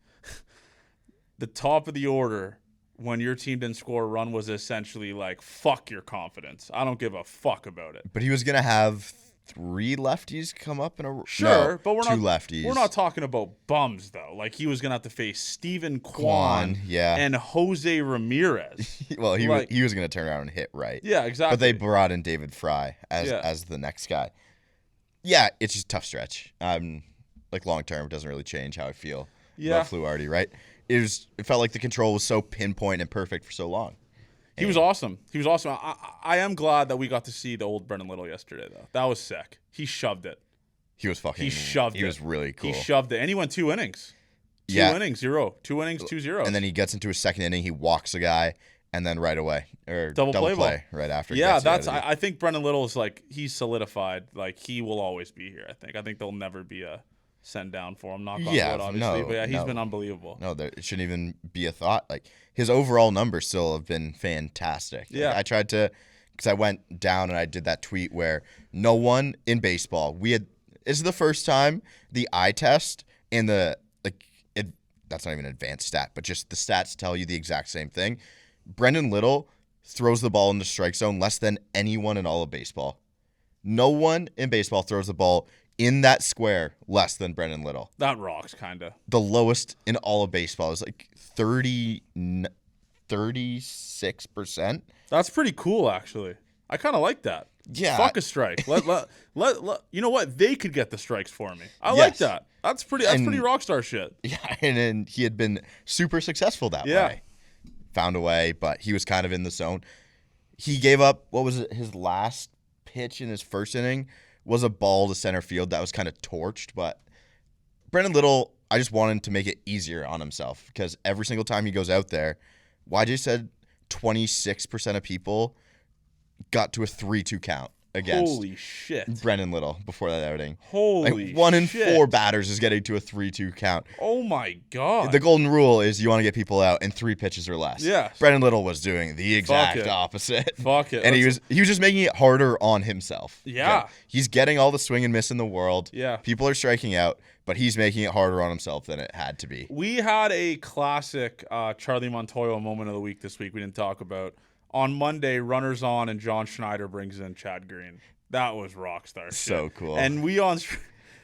the top of the order when your team didn't score a run was essentially like, fuck your confidence. I don't give a fuck about it. But he was going to have 3 lefties come up in a Sure, no, but we're 2 lefties. We're not talking about bums, though. Like, he was going to have to face Steven Kwan yeah. and Jose Ramirez. Well, he was going to turn around and hit right. Yeah, exactly. But they brought in David Fry as the next guy. Yeah, it's just a tough stretch. Like, long term, it doesn't really change how I feel about Fluharty, right? It felt like the control was so pinpoint and perfect for so long. He was awesome. I am glad that we got to see the old Brendan Little yesterday, though. That was sick. He shoved it. He was fucking. He shoved it. He was really cool. He shoved it, and he went 2 innings. 2 innings, 0. 2 innings, 2 zeros. And then he gets into his second inning. He walks a guy, and then right away or double play right after. Yeah, I think Brendan Little is like he's solidified. Like he will always be here. I think there'll never be a send down for him. Knock on wood, obviously. But yeah, he's been unbelievable. No, it shouldn't even be a thought. Like his overall numbers still have been fantastic. Yeah, like, I tried to, because I went down and I did that tweet where no one in baseball this is the first time the eye test and that's not even an advanced stat, but just the stats tell you the exact same thing. Brendan Little throws the ball in the strike zone less than anyone in all of baseball. No one in baseball throws the ball in that square less than Brendan Little. That rocks, kind of. The lowest in all of baseball is like 36%. That's pretty cool, actually. I kind of like that. Yeah. Fuck a strike. let you know what? They could get the strikes for me. I like that. That's pretty rock star shit. Yeah, and he had been super successful that way. Found a way, but he was kind of in the zone. He gave up, what was it, his last pitch in his first inning was a ball to center field that was kind of torched, but Brendan Little, I just wanted to make it easier on himself because every single time he goes out there, YJ said 26% of people got to a 3-2 count against Holy shit. Brendan Little before that outing. Holy shit. 1 in 4 batters is getting to a 3-2 count. Oh my God. The golden rule is you want to get people out in 3 pitches or less. Yeah. Brendan Little was doing the exact opposite. Fuck it. And he was just making it harder on himself. Yeah. He's getting all the swing and miss in the world. Yeah. People are striking out, but he's making it harder on himself than it had to be. We had a classic Charlie Montoyo moment of the week this week we didn't talk about. On Monday, runners on, and John Schneider brings in Chad Green. That was rockstar shit. So cool. And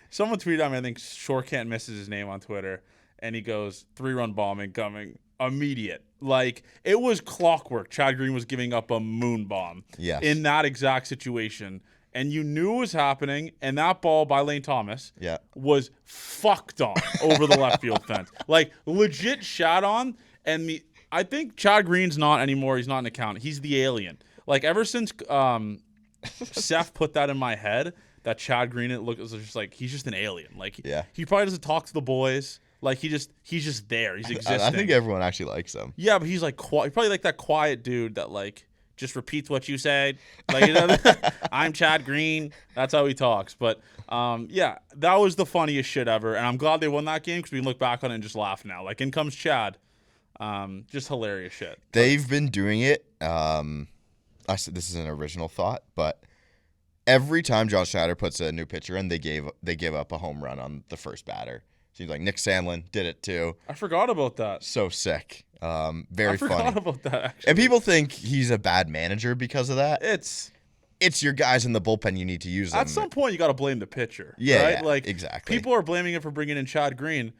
someone tweeted at me, I think Shore Can't misses his name on Twitter, and he goes, 3-run bomb incoming, immediate. Like, it was clockwork. Chad Green was giving up a moon bomb in that exact situation. And you knew it was happening, and that ball by Lane Thomas was fucked on over the left field fence. Like, legit shot on, and I think Chad Green's not anymore. He's not an accountant. He's the alien. Like, ever since Seth put that in my head, that Chad Green, it looks just like he's just an alien. Like, he probably doesn't talk to the boys. Like, he's just there. He's existing. I think everyone actually likes him. Yeah, but he's like he's probably like that quiet dude that like just repeats what you say. Like, I'm Chad Green. That's how he talks. But yeah, that was the funniest shit ever, and I'm glad they won that game because we can look back on it and just laugh now. Like, in comes Chad. Just hilarious shit. They've been doing it. I said this is an original thought, but every time John Schneider puts a new pitcher in, they give up a home run on the first batter. Seems like Nick Sandlin did it too. I forgot about that. So sick. Very I forgot funny. about that, actually. And people think he's a bad manager because of that. It's your guys in the bullpen. You need to use them. at some point you got to blame the pitcher. Yeah, right? yeah, Like exactly. People are blaming him for bringing in Chad Green.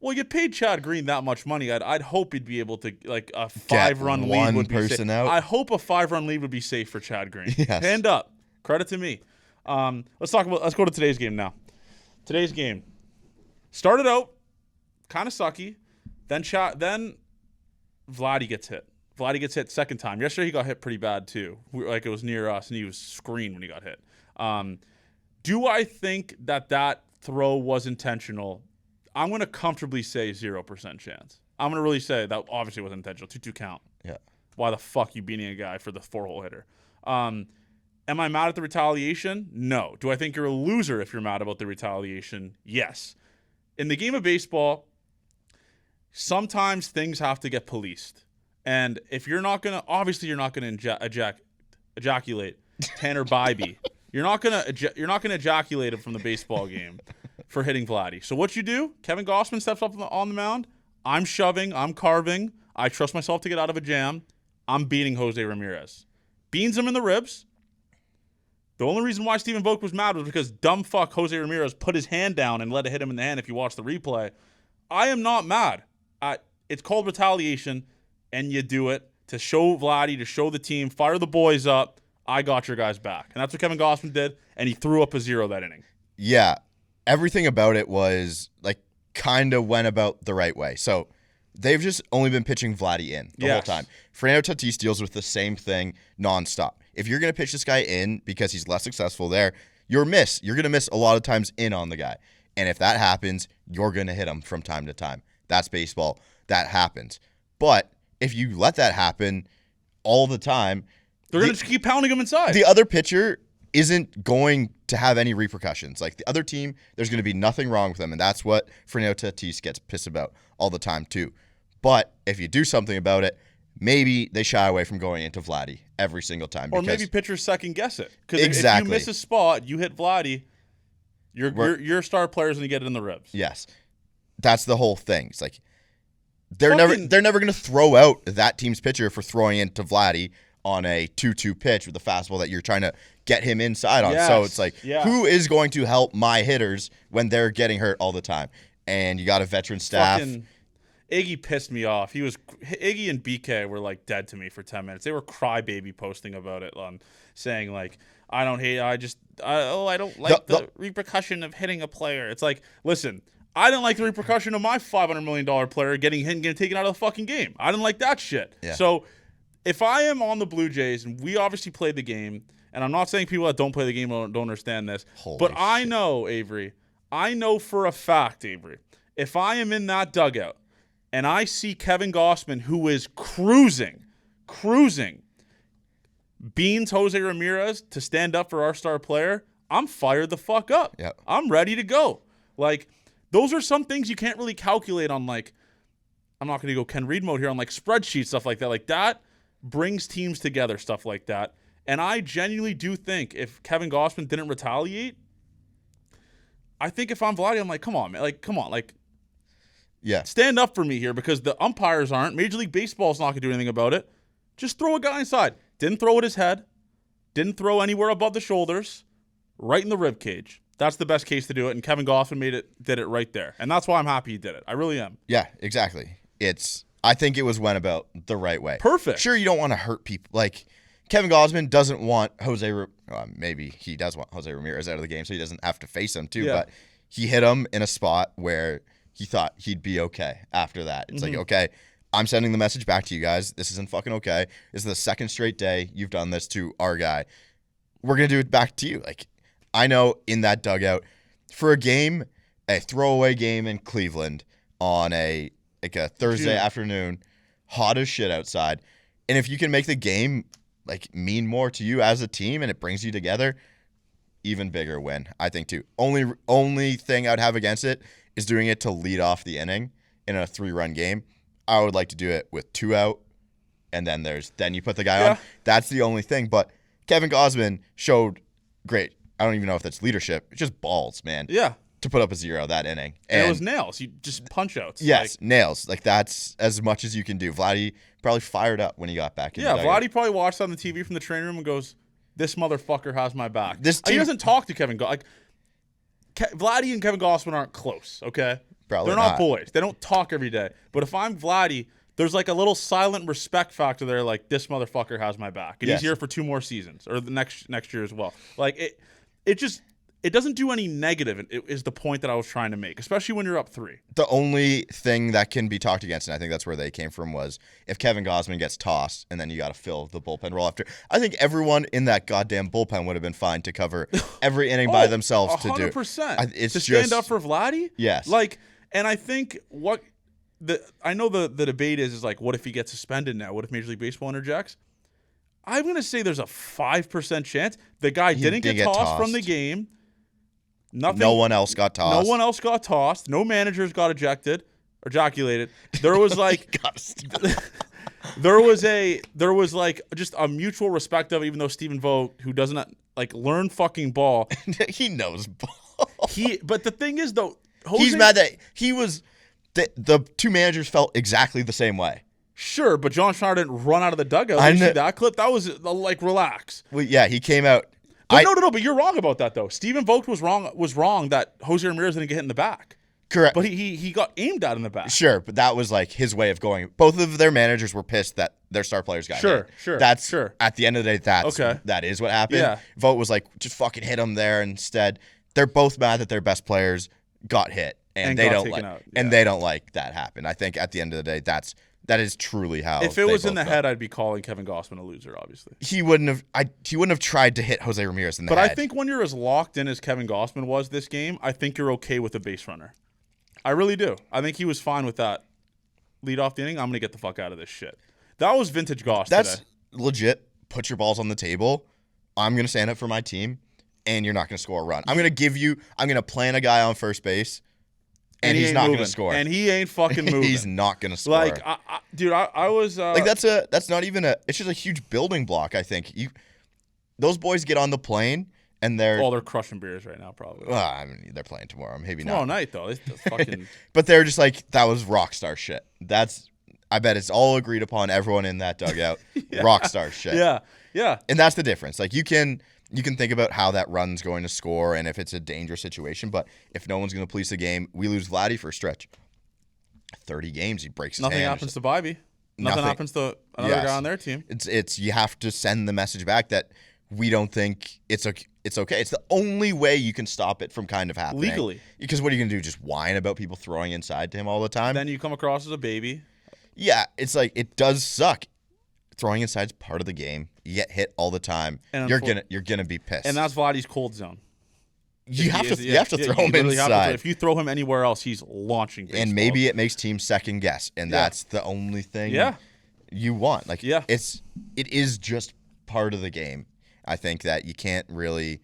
Well, you paid Chad Green that much money. I'd hope he'd be able to, like, a 5-run lead would be safe. Out. I hope a 5-run lead would be safe for Chad Green. Yes. Hand up. Credit to me. Let's go to today's game now. Today's game started out kind of sucky. Then Vladdy gets hit. Vladdy gets hit second time. Yesterday he got hit pretty bad too. Like, it was near us, and he was screened when he got hit. Do I think that throw was intentional? I'm going to comfortably say 0% chance. I'm going to really say that obviously wasn't intentional. 2-2 count. Yeah. Why the fuck you beating a guy for the 4-hole hitter? Am I mad at the retaliation? No. Do I think you're a loser if you're mad about the retaliation? Yes. In the game of baseball, sometimes things have to get policed. And if you're not going to, obviously you're not going to ejaculate Tanner Bybee. You're not going to ejaculate him from the baseball game for hitting Vladdy. So what you do? Kevin Gausman steps up on the mound. I'm shoving. I'm carving. I trust myself to get out of a jam. I'm beating Jose Ramirez. Beans him in the ribs. The only reason why Stephen Vogt was mad was because dumb fuck Jose Ramirez put his hand down and let it hit him in the hand if you watch the replay. I am not mad. It's called retaliation, and you do it to show Vladdy, to show the team, fire the boys up. I got your guys back. And that's what Kevin Gausman did, and he threw up a 0 that inning. Yeah. Everything about it was, like, kind of went about the right way. So they've just only been pitching Vladdy in the whole time. Fernando Tatis deals with the same thing nonstop. If you're going to pitch this guy in because he's less successful there, you're going to miss a lot of times in on the guy. And if that happens, you're going to hit him from time to time. That's baseball. That happens. But if you let that happen all the time, they're going to keep pounding him inside. The other pitcher isn't going to have any repercussions. Like, the other team, there's going to be nothing wrong with them, and that's what Fernando Tatis gets pissed about all the time too. But if you do something about it, maybe they shy away from going into Vladdy every single time. Or maybe pitchers second guess it. Because exactly. if you miss a spot, you hit Vladdy, your star player's going to get it in the ribs. Yes. That's the whole thing. It's like they're never going to throw out that team's pitcher for throwing into Vladdy on a 2-2 pitch with a fastball that you're trying to get him inside on. Yes. So it's like, who is going to help my hitters when they're getting hurt all the time? And you got a veteran staff. Iggy pissed me off. Iggy and BK were like dead to me for 10 minutes. They were crybaby posting about it, saying like, I don't like the repercussion of hitting a player. It's like, listen, I didn't like the repercussion of my $500 million player getting hit and getting taken out of the fucking game. I didn't like that shit. Yeah. So if I am on the Blue Jays, and we obviously played the game, and I'm not saying people that don't play the game don't understand this, but I know, Avery, I know for a fact, Avery, if I am in that dugout and I see Kevin Gausman, who is cruising, beans Jose Ramirez to stand up for our star player, I'm fired the fuck up. Yep. I'm ready to go. Like, those are some things you can't really calculate on, like, I'm not going to go Ken Reed mode here, on like spreadsheets, stuff like that. Like, that brings teams together, stuff like that. And I genuinely do think if Kevin Gausman didn't retaliate, I think if I'm Vladdy, I'm like, come on, man. Like, come on. Like, stand up for me here, because the umpires aren't. Major League Baseball's not going to do anything about it. Just throw a guy inside. Didn't throw at his head. Didn't throw anywhere above the shoulders. Right in the rib cage. That's the best case to do it. And Kevin Gausman did it right there. And that's why I'm happy he did it. I really am. Yeah, exactly. I think it went about the right way. Perfect. Sure, you don't want to hurt people. Like, Kevin Gausman doesn't want maybe he does want Jose Ramirez out of the game so he doesn't have to face him too. Yeah. But he hit him in a spot where he thought he'd be okay after that. It's like, okay, I'm sending the message back to you guys. This isn't fucking okay. This is the second straight day you've done this to our guy. We're going to do it back to you. Like, I know in that dugout, for a throwaway game in Cleveland on a Thursday afternoon, hot as shit outside, and if you can make the game like mean more to you as a team and it brings you together, even bigger win, I think too. Only thing I'd have against it is doing it to lead off the inning in a 3-run game. I would like to do it with 2 out, and then you put the guy on. That's the only thing. But Kevin Gausman showed great. I don't even know if that's leadership. It's just balls, man. Yeah. to put up a 0 that inning. And it was nails. You just punch outs. Yes, nails. Like, that's as much as you can do. Vladdy probably fired up when he got back in. Yeah, Vladdy probably watched on the TV from the training room and goes, "This motherfucker has my back." He doesn't talk to Kevin Vladdy and Kevin Gausman aren't close, okay? Probably They're not boys. They don't talk every day. But if I'm Vladdy, there's like a little silent respect factor there, like, this motherfucker has my back. And he's here for 2 more seasons, or the next year as well. Like, it doesn't do any negative, is the point that I was trying to make, especially when you're up 3. The only thing that can be talked against, and I think that's where they came from, was if Kevin Gausman gets tossed and then you got to fill the bullpen role after. I think everyone in that goddamn bullpen would have been fine to cover every inning by themselves 100%. to do. 100%. It's to stand up for Vladdy? Yes. Like, and I think I know the debate is like, what if he gets suspended now? What if Major League Baseball interjects? I'm going to say there's a 5% chance the guy didn't get tossed from the game. Nothing. No one else got tossed. No one else got tossed. No managers got ejected or ejaculated. There was like there was like just a mutual respect of, even though Stephen Vogt, who doesn't like learn fucking ball, he knows ball. But the thing is though, he's mad that he was the 2 managers felt exactly the same way. Sure, but John Schneider didn't run out of the dugout. Did you see that clip? That was like, relax. Well, yeah, he came out. But no, but you're wrong about that though. Stephen Vogt was wrong that Jose Ramirez didn't get hit in the back. Correct. But he got aimed at in the back. Sure, but that was like his way of going. Both of their managers were pissed that their star players got hit. Sure. At the end of the day, that is what happened. Yeah. Vogt was like, just fucking hit him there instead. They're both mad that their best players got hit, and they don't like that happen. I think at the end of the day, that is truly how. If it was in the head, I'd be calling Kevin Gausman a loser. Obviously, he wouldn't have tried to hit Jose Ramirez in the head. But I think when you're as locked in as Kevin Gausman was this game, I think you're okay with a base runner. I really do. I think he was fine with that. Lead off the inning. I'm gonna get the fuck out of this shit. That was vintage Goss. That's today. Legit. Put your balls on the table. I'm gonna stand up for my team, and you're not gonna score a run. I'm gonna plant a guy on first base. And he's not going to score. And he ain't fucking moving. He's not going to score. Like, dude, I was... like, that's not even it's just a huge building block, I think. Those boys get on the plane, and they're... Oh, they're crushing beers right now, probably. Well, I mean, they're playing tomorrow. Maybe not. Tomorrow night, though. It's fucking... But they're just like, that was rock star shit. I bet it's all agreed upon, everyone in that dugout. Yeah. Rock star shit. Yeah. And that's the difference. Like, you can think about how that run's going to score and if it's a dangerous situation, but if no one's going to police the game, we lose Vladdy for a stretch. 30 games, he breaks his hand. Nothing happens to Bybee. Nothing happens to another guy on their team. It's you have to send the message back that we don't think it's okay. It's the only way you can stop it from kind of happening. Legally. Because what are you going to do? Just whine about people throwing inside to him all the time? Then you come across as a baby. Yeah, it's like, it does suck. Throwing inside's part of the game. You get hit all the time. And you're gonna be pissed. And that's Vladdy's cold zone. You have to throw him inside. If you throw him anywhere else, he's launching baseball. And maybe it makes teams second guess, and that's the only thing you want. Like, it is just part of the game. I think that you can't really,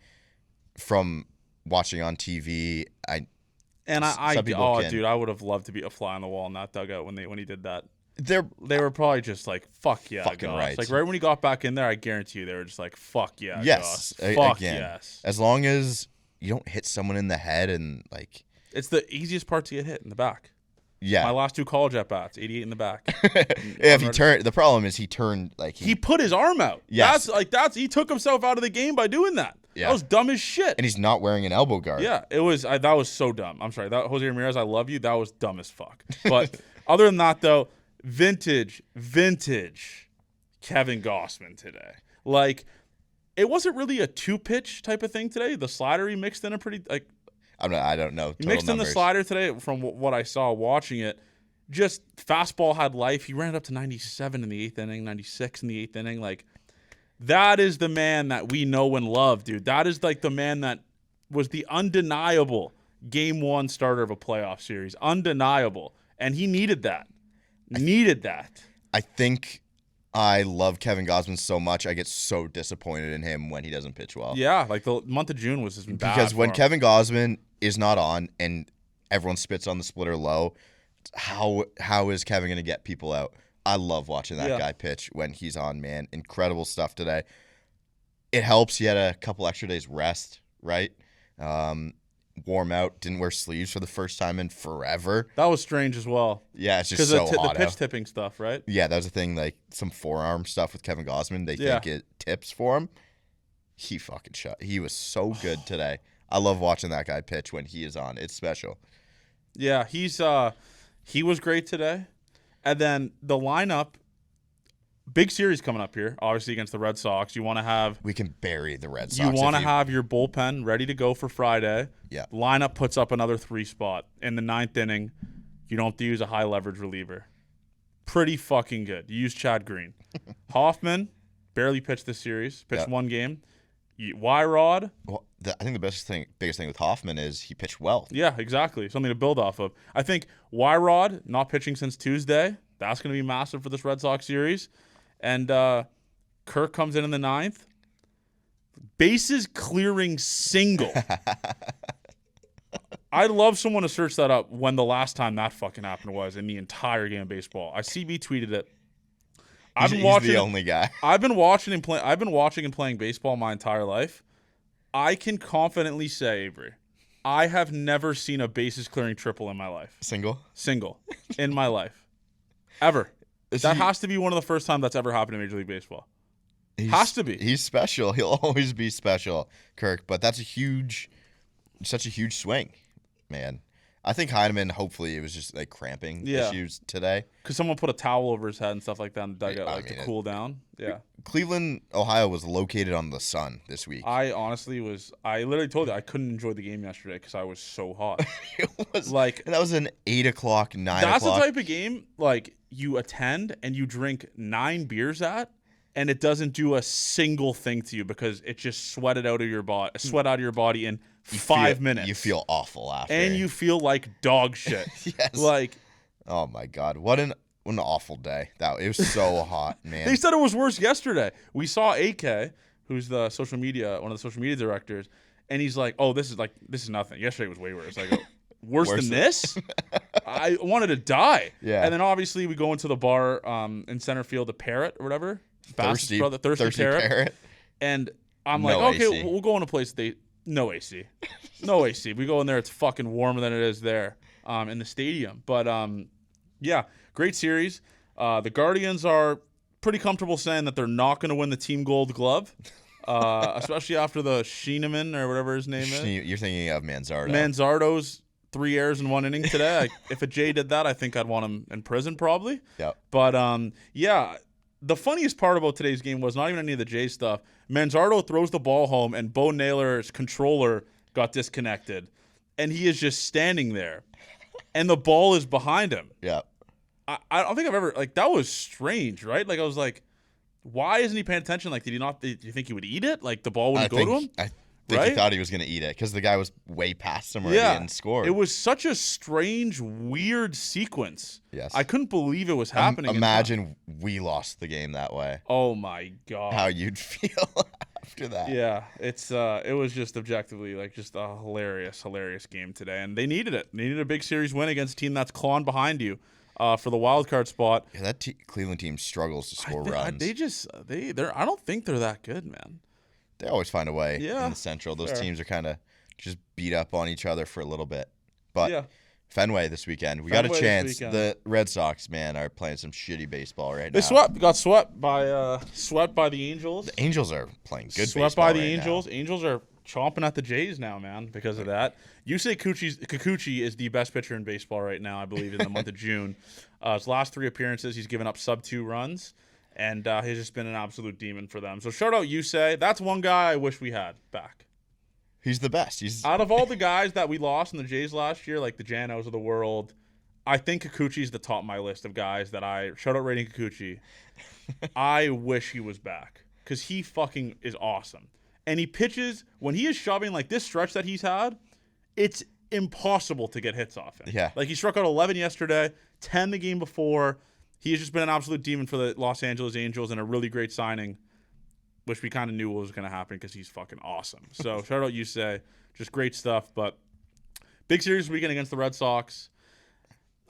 from watching on TV. Dude, I would have loved to be a fly on the wall in that dugout when he did that. They were probably just like, fuck yeah, fucking Goss. right. Like, right when he got back in there, I guarantee you they were just like, fuck yeah, yes, Goss. Fuck yes. As long as you don't hit someone in the head and like, it's the easiest part to get hit in the back. Yeah, my last 2 college at bats, 88 in the back. If he turned, the problem is he turned like he put his arm out. Yes, he took himself out of the game by doing that. Yeah. That was dumb as shit. And he's not wearing an elbow guard. Yeah, it was. That was so dumb. I'm sorry, that Jose Ramirez, I love you. That was dumb as fuck. But other than that, though. Vintage Kevin Gausman today. Like, it wasn't really a 2-pitch type of thing today. The slider he mixed in a pretty, like... I don't know. He mixed in the slider today from what I saw watching it. Just fastball had life. He ran it up to 97 in the 8th inning, 96 in the 8th inning. Like, that is the man that we know and love, dude. That is like the man that was the undeniable Game 1 starter of a playoff series. Undeniable. And he needed that. I think I love Kevin Gausman so much. I get so disappointed in him when he doesn't pitch well. Yeah, like the month of June was just bad. Because when Kevin Gausman is not on and everyone spits on the splitter low, how is Kevin going to get people out? I love watching that guy pitch when he's on, man. Incredible stuff today. It helps he had a couple extra days rest, right? warm out, didn't wear sleeves for the first time in forever. That was strange as well. Yeah, it's just so hot the pitch out. tipping stuff, right? Yeah, that was a thing, like some forearm stuff with Kevin Gausman. They Yeah. think it tips for him. He fucking shot. He was so good today. I love watching that guy pitch when he is on. It's special. Yeah, he was great today. And then the lineup, big series coming up here, obviously against the Red Sox. You want to have We can bury the Red Sox. you want to have your bullpen ready to go for Friday. Yeah. Lineup puts up another 3 spot in the 9th inning. You don't have to use a high leverage reliever. Pretty fucking good. You use Chad Green. Hoffman barely pitched this series. Pitched one game. Y-Rod. Well, I think the biggest thing with Hoffman is he pitched well. Yeah, exactly. Something to build off of. I think Y-Rod not pitching since Tuesday. That's going to be massive for this Red Sox series. And Kirk comes in the 9th. Bases clearing single. I'd love someone to search that up when the last time that fucking happened was in the entire game of baseball. I CB tweeted it. He's the only guy. I've been watching and playing baseball my entire life. I can confidently say, Avery, I have never seen a bases clearing triple in my life. Single in my life. Ever. That has to be one of the first times that's ever happened in Major League Baseball. Has to be. He's special. He'll always be special, Kirk. But that's such a huge swing, man. I think Heineman, hopefully, it was just like cramping issues today. Because someone put a towel over his head and stuff like that in the dugout to cool down. Yeah. Cleveland, Ohio was located on the sun this week. I literally told you I couldn't enjoy the game yesterday because I was so hot. It was like, and that was an 8 o'clock, 9 o'clock. That's the type of game like you attend and you drink 9 beers at, and it doesn't do a single thing to you because it just sweat out of your body in 5 minutes. You feel awful after. And you feel like dog shit. Yes. Like, oh my God. What an awful day. It was so hot, man. They said it was worse yesterday. We saw AK, who's one of the social media directors, and he's like, "Oh, this is nothing. Yesterday was way worse." I go, worse than this? I wanted to die. Yeah. And then obviously we go into the bar in center field, the Parrot or whatever. Thirsty Parrot. And I'm like, okay, AC. we'll go in a place no AC. No AC. We go in there, it's fucking warmer than it is there in the stadium. But yeah, great series. The Guardians are pretty comfortable saying that they're not going to win the Team Gold Glove, especially after the Schienemann or whatever his name is. You're thinking of Manzardo. Manzardo's 3 errors in 1 inning today. If a Jay did that, I think I'd want him in prison probably. Yeah. But yeah, the funniest part about today's game was not even any of the Jay stuff. Manzardo throws the ball home, and Bo Naylor's controller got disconnected, and he is just standing there, and the ball is behind him. Yeah. I don't think I've ever that was strange, right? Like I was like, why isn't he paying attention? Like, did you think he would eat it? Like the ball wouldn't go to him? I think he thought he was going to eat it because the guy was way past him already and scored. It was such a strange, weird sequence. Yes. I couldn't believe it was happening. Imagine we lost the game that way. Oh my God. How you'd feel after that. Yeah, it was just objectively just a hilarious game today, and they needed it. They needed a big series win against a team that's clawing behind you for the wild card spot. Yeah, that Cleveland team struggles to score runs. I don't think they're that good, man. They always find a way in the Central. Those fair. teams are kind of just beat up on each other for a little bit. But Fenway this weekend, we got a chance. The Red Sox, man, are playing some shitty baseball right now. They got swept by the Angels. The Angels are playing good baseball Swept by the right Angels. now. Angels are chomping at the Jays now, man, because of that. You say Kikuchi is the best pitcher in baseball right now, I believe, in the month of June. His last 3 appearances, he's given up sub-2 runs. And he's just been an absolute demon for them. So shout out Yusei. That's one guy I wish we had back. He's the best. He's out of all the guys that we lost in the Jays last year, like the Janos of the world, I think Kikuchi's the top of my list of guys that shout out rating Kikuchi. I wish he was back because he fucking is awesome. And he pitches when he is shoving like this stretch that he's had, it's impossible to get hits off him. Yeah. Like he struck out 11 yesterday, 10 the game before. He has just been an absolute demon for the Los Angeles Angels and a really great signing, which we kind of knew was going to happen because he's fucking awesome. So shout out Yusei. Just great stuff. But big series weekend against the Red Sox.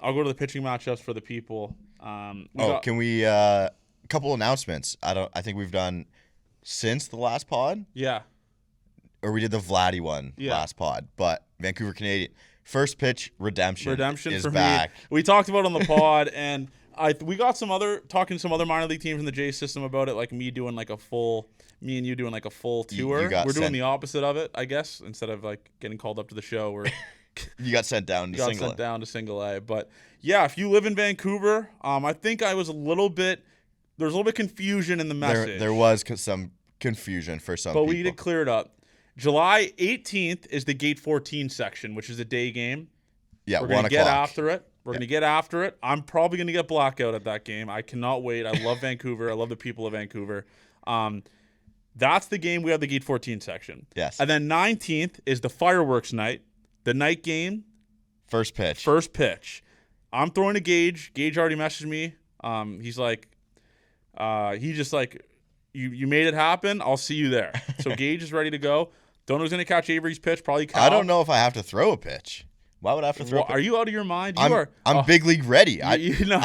I'll go to the pitching matchups for the people. Can we a couple announcements. I think we've done since the last pod. Yeah. Or we did the Vladdy one last pod. But Vancouver Canadian. First pitch redemption is for back. me. We talked about it on the pod, and we got talking to some other minor league teams in the Jays system about it, like me and you doing like a full tour. We're doing the opposite of it, I guess. Instead of like getting called up to the show, you got sent down to single A. But yeah, if you live in Vancouver, I think there was a little bit confusion in the message. There was some confusion for some people. But we did clear it up. July 18th is the Gate 14 section, which is a day game. Yeah, we're going to get after it. We're going to get after it. I'm probably going to get blackout at that game. I cannot wait. I love Vancouver. I love the people of Vancouver. That's the game. We have the Gate 14 section. Yes. And then 19th is the fireworks night, the night game. First pitch. I'm throwing a Gage. Gage already messaged me. He's like, you made it happen. I'll see you there. So Gage is ready to go. Don't know who's going to catch Avery's pitch. Probably Cal. I don't know if I have to throw a pitch. Why would I have to throw a pitch? Are you out of your mind? I'm big league ready. I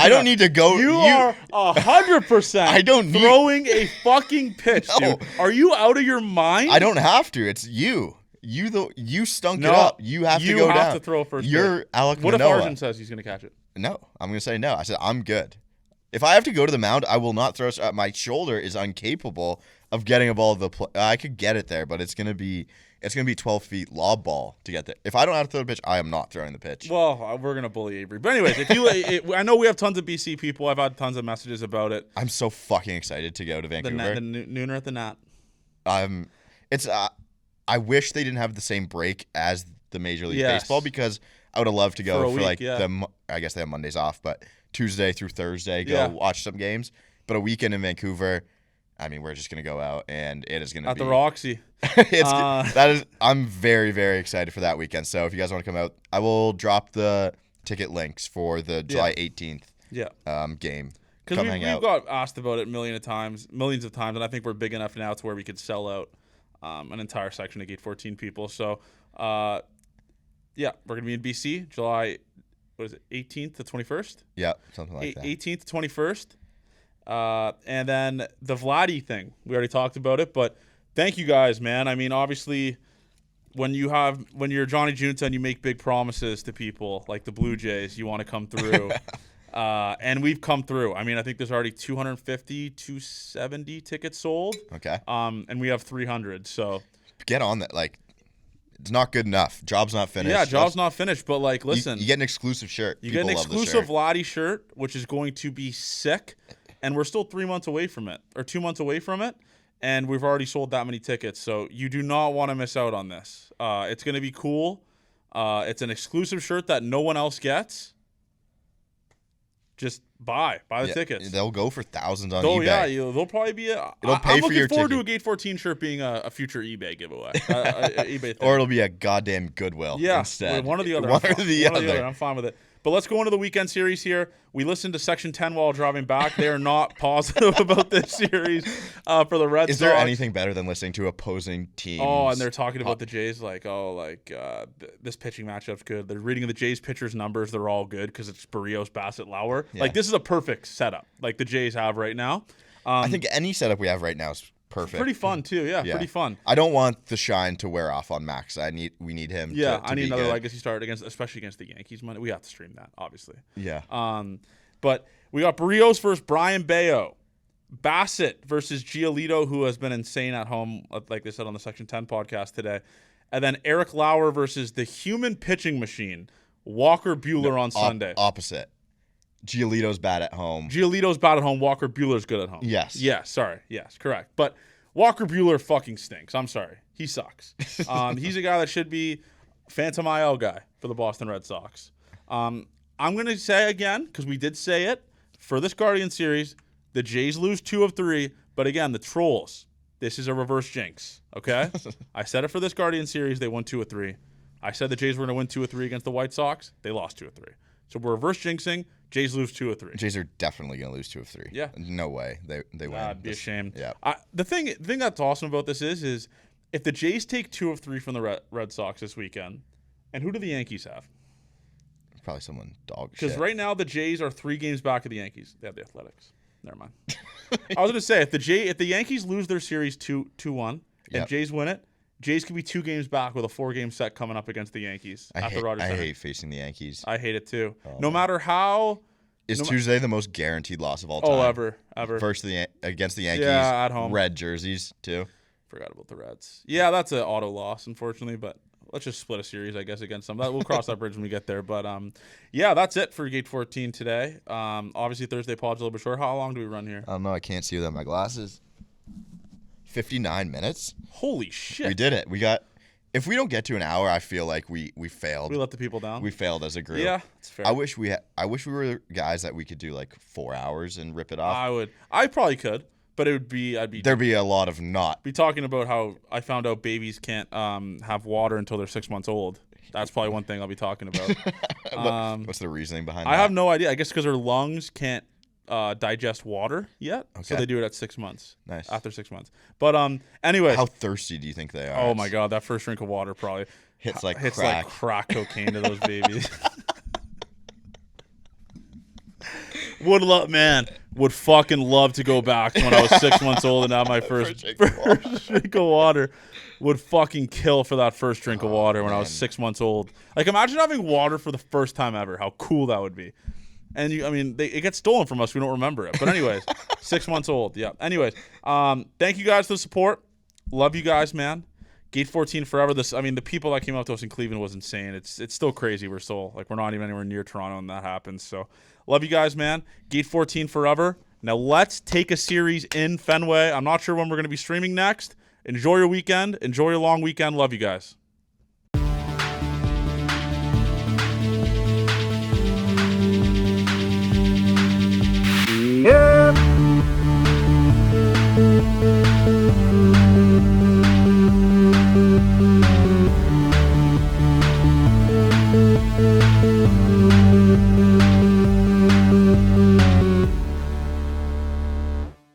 don't need to go. You are 100% I don't need throwing a fucking pitch, No. dude. Are you out of your mind? I don't have to. It's you. You stunk it up. You have to go down. You have to throw first. You're Alec What Manoah. if Arjun says he's going to catch it? No. I'm going to say no. I said I'm good. If I have to go to the mound, I will not throw. My shoulder is incapable of getting a ball to the I could get it there, but it's going to be 12 feet lob ball to get there. If I don't have to throw the pitch, I am not throwing the pitch. Well, we're going to bully Avery. But anyways, I know we have tons of BC people. I've had tons of messages about it. I'm so fucking excited to go to Vancouver. The nooner at the Nat. I wish they didn't have the same break as the Major League Baseball, because I would have loved to go for like I guess they have Mondays off, but Tuesday through Thursday, watch some games. But a weekend in Vancouver, I mean, we're just gonna go out, and it is gonna be at the Roxy. I'm very, very excited for that weekend. So if you guys want to come out, I will drop the ticket links for the July 18th game. Because we've got asked about it millions of times, and I think we're big enough now to where we could sell out an entire section of Gate 14 people. So we're gonna be in BC July. What is it? 18th to 21st? Yeah, something like that. 18th to 21st. And then the Vladdy thing. We already talked about it, but thank you guys, man. I mean, obviously, when you're Johnny Junta and you make big promises to people like the Blue Jays, you want to come through. And we've come through. I mean, I think there's already 250, 270 tickets sold. Okay. And we have 300. So get on that. Like, it's not good enough. Job's not finished. Yeah, job's not finished. But like, listen, you get an exclusive shirt. You get an exclusive Vladdy shirt, which is going to be sick. And we're still 3 months away from it, or 2 months away from it. And we've already sold that many tickets. So you do not want to miss out on this. It's going to be cool. It's an exclusive shirt that no one else gets. Just buy the tickets. They'll go for thousands on eBay. Yeah, they'll probably be it'll pay for your I'm looking forward ticket. to a Gate 14 shirt being a future eBay giveaway. eBay thing. Or it'll be a goddamn Goodwill instead. One or the other. One or the other. I'm fine with it. But let's go into the weekend series here. We listened to Section 10 while driving back. They are not positive about this series for the Red Sox. Is there anything better than listening to opposing teams? Oh, and they're talking about the Jays this pitching matchup's good. They're reading the Jays pitchers' numbers. They're all good because it's Barrios, Bassett, Lauer. Yeah. Like, this is a perfect setup like the Jays have right now. I think any setup we have right now is perfect. Pretty fun, too. Yeah, pretty fun. I don't want the shine to wear off on Max. We need him to I need be another good. legacy start, especially against the Yankees. We have to stream that, obviously. Yeah. But we got Barrios versus Brian Bayo. Bassett versus Giolito, who has been insane at home, like they said on the Section 10 podcast today. And then Eric Lauer versus the human pitching machine, Walker Buehler on Sunday. Opposite. Giolito's bad at home. Giolito's bad at home. Walker Buehler's good at home. Yes. Yes, sorry. Yes, correct. But Walker Buehler fucking stinks. I'm sorry. He sucks. He's a guy that should be Phantom IL guy for the Boston Red Sox. I'm going to say again, because we did say it, for this Guardian series, the Jays lose 2 of 3. But again, the Trolls, this is a reverse jinx, okay? I said it for this Guardian series, they won 2 of 3. I said the Jays were going to win 2 of 3 against the White Sox. They lost 2 of 3. So we're reverse jinxing. Jays lose 2 of 3. Jays are definitely going to lose 2 of 3. Yeah. No way. They win. That'd be a shame. Yeah. The thing that's awesome about this is if the Jays take 2 of 3 from the Red Sox this weekend, and who do the Yankees have? Probably someone dog shit. Because right now the Jays are 3 games back of the Yankees. They have the Athletics. Never mind. I was going to say if the Yankees lose their series 2-1 and Jays win it, Jays could be 2 games back with a 4-game set coming up against the Yankees at the Rogers Center. I hate facing the Yankees. I hate it too. Oh, no matter how. Is Tuesday the most guaranteed loss of all time? Oh, ever. Against the Yankees. Yeah, at home. Red jerseys too. Forgot about the Reds. Yeah, that's an auto loss, unfortunately, but let's just split a series, I guess, against them. We'll cross that bridge when we get there. But, yeah, that's it for Gate 14 today. Obviously, Thursday pod's a little bit short. How long do we run here? I don't know. I can't see without my glasses. 59 minutes? Holy shit. We did it. If we don't get to an hour, I feel like we failed. We let the people down. We failed as a group. Yeah, it's fair. I wish we were guys that we could do like 4 hours and rip it off. I probably could, but there'd be a lot of not. Be talking about how I found out babies can't have water until they're 6 months old. That's probably one thing I'll be talking about. What's the reasoning behind that? I have no idea. I guess because their lungs can't digest water yet, okay. So they do it at 6 months. Nice. After 6 months. But anyway, how thirsty do you think they are? Oh my god, that first drink of water probably hits like crack cocaine to those babies. Would fucking love to go back to when I was 6 months old and have my first drink of water. Would fucking kill for that first drink of water when I was 6 months old. Like, imagine having water for the first time ever. How cool that would be. And it gets stolen from us. We don't remember it. But anyways, 6 months old. Yeah. Anyways, thank you guys for the support. Love you guys, man. Gate 14 forever. The people that came up to us in Cleveland was insane. It's still crazy. We're not even anywhere near Toronto when that happens. So love you guys, man. Gate 14 forever. Now let's take a series in Fenway. I'm not sure when we're going to be streaming next. Enjoy your weekend. Enjoy your long weekend. Love you guys. Yeah.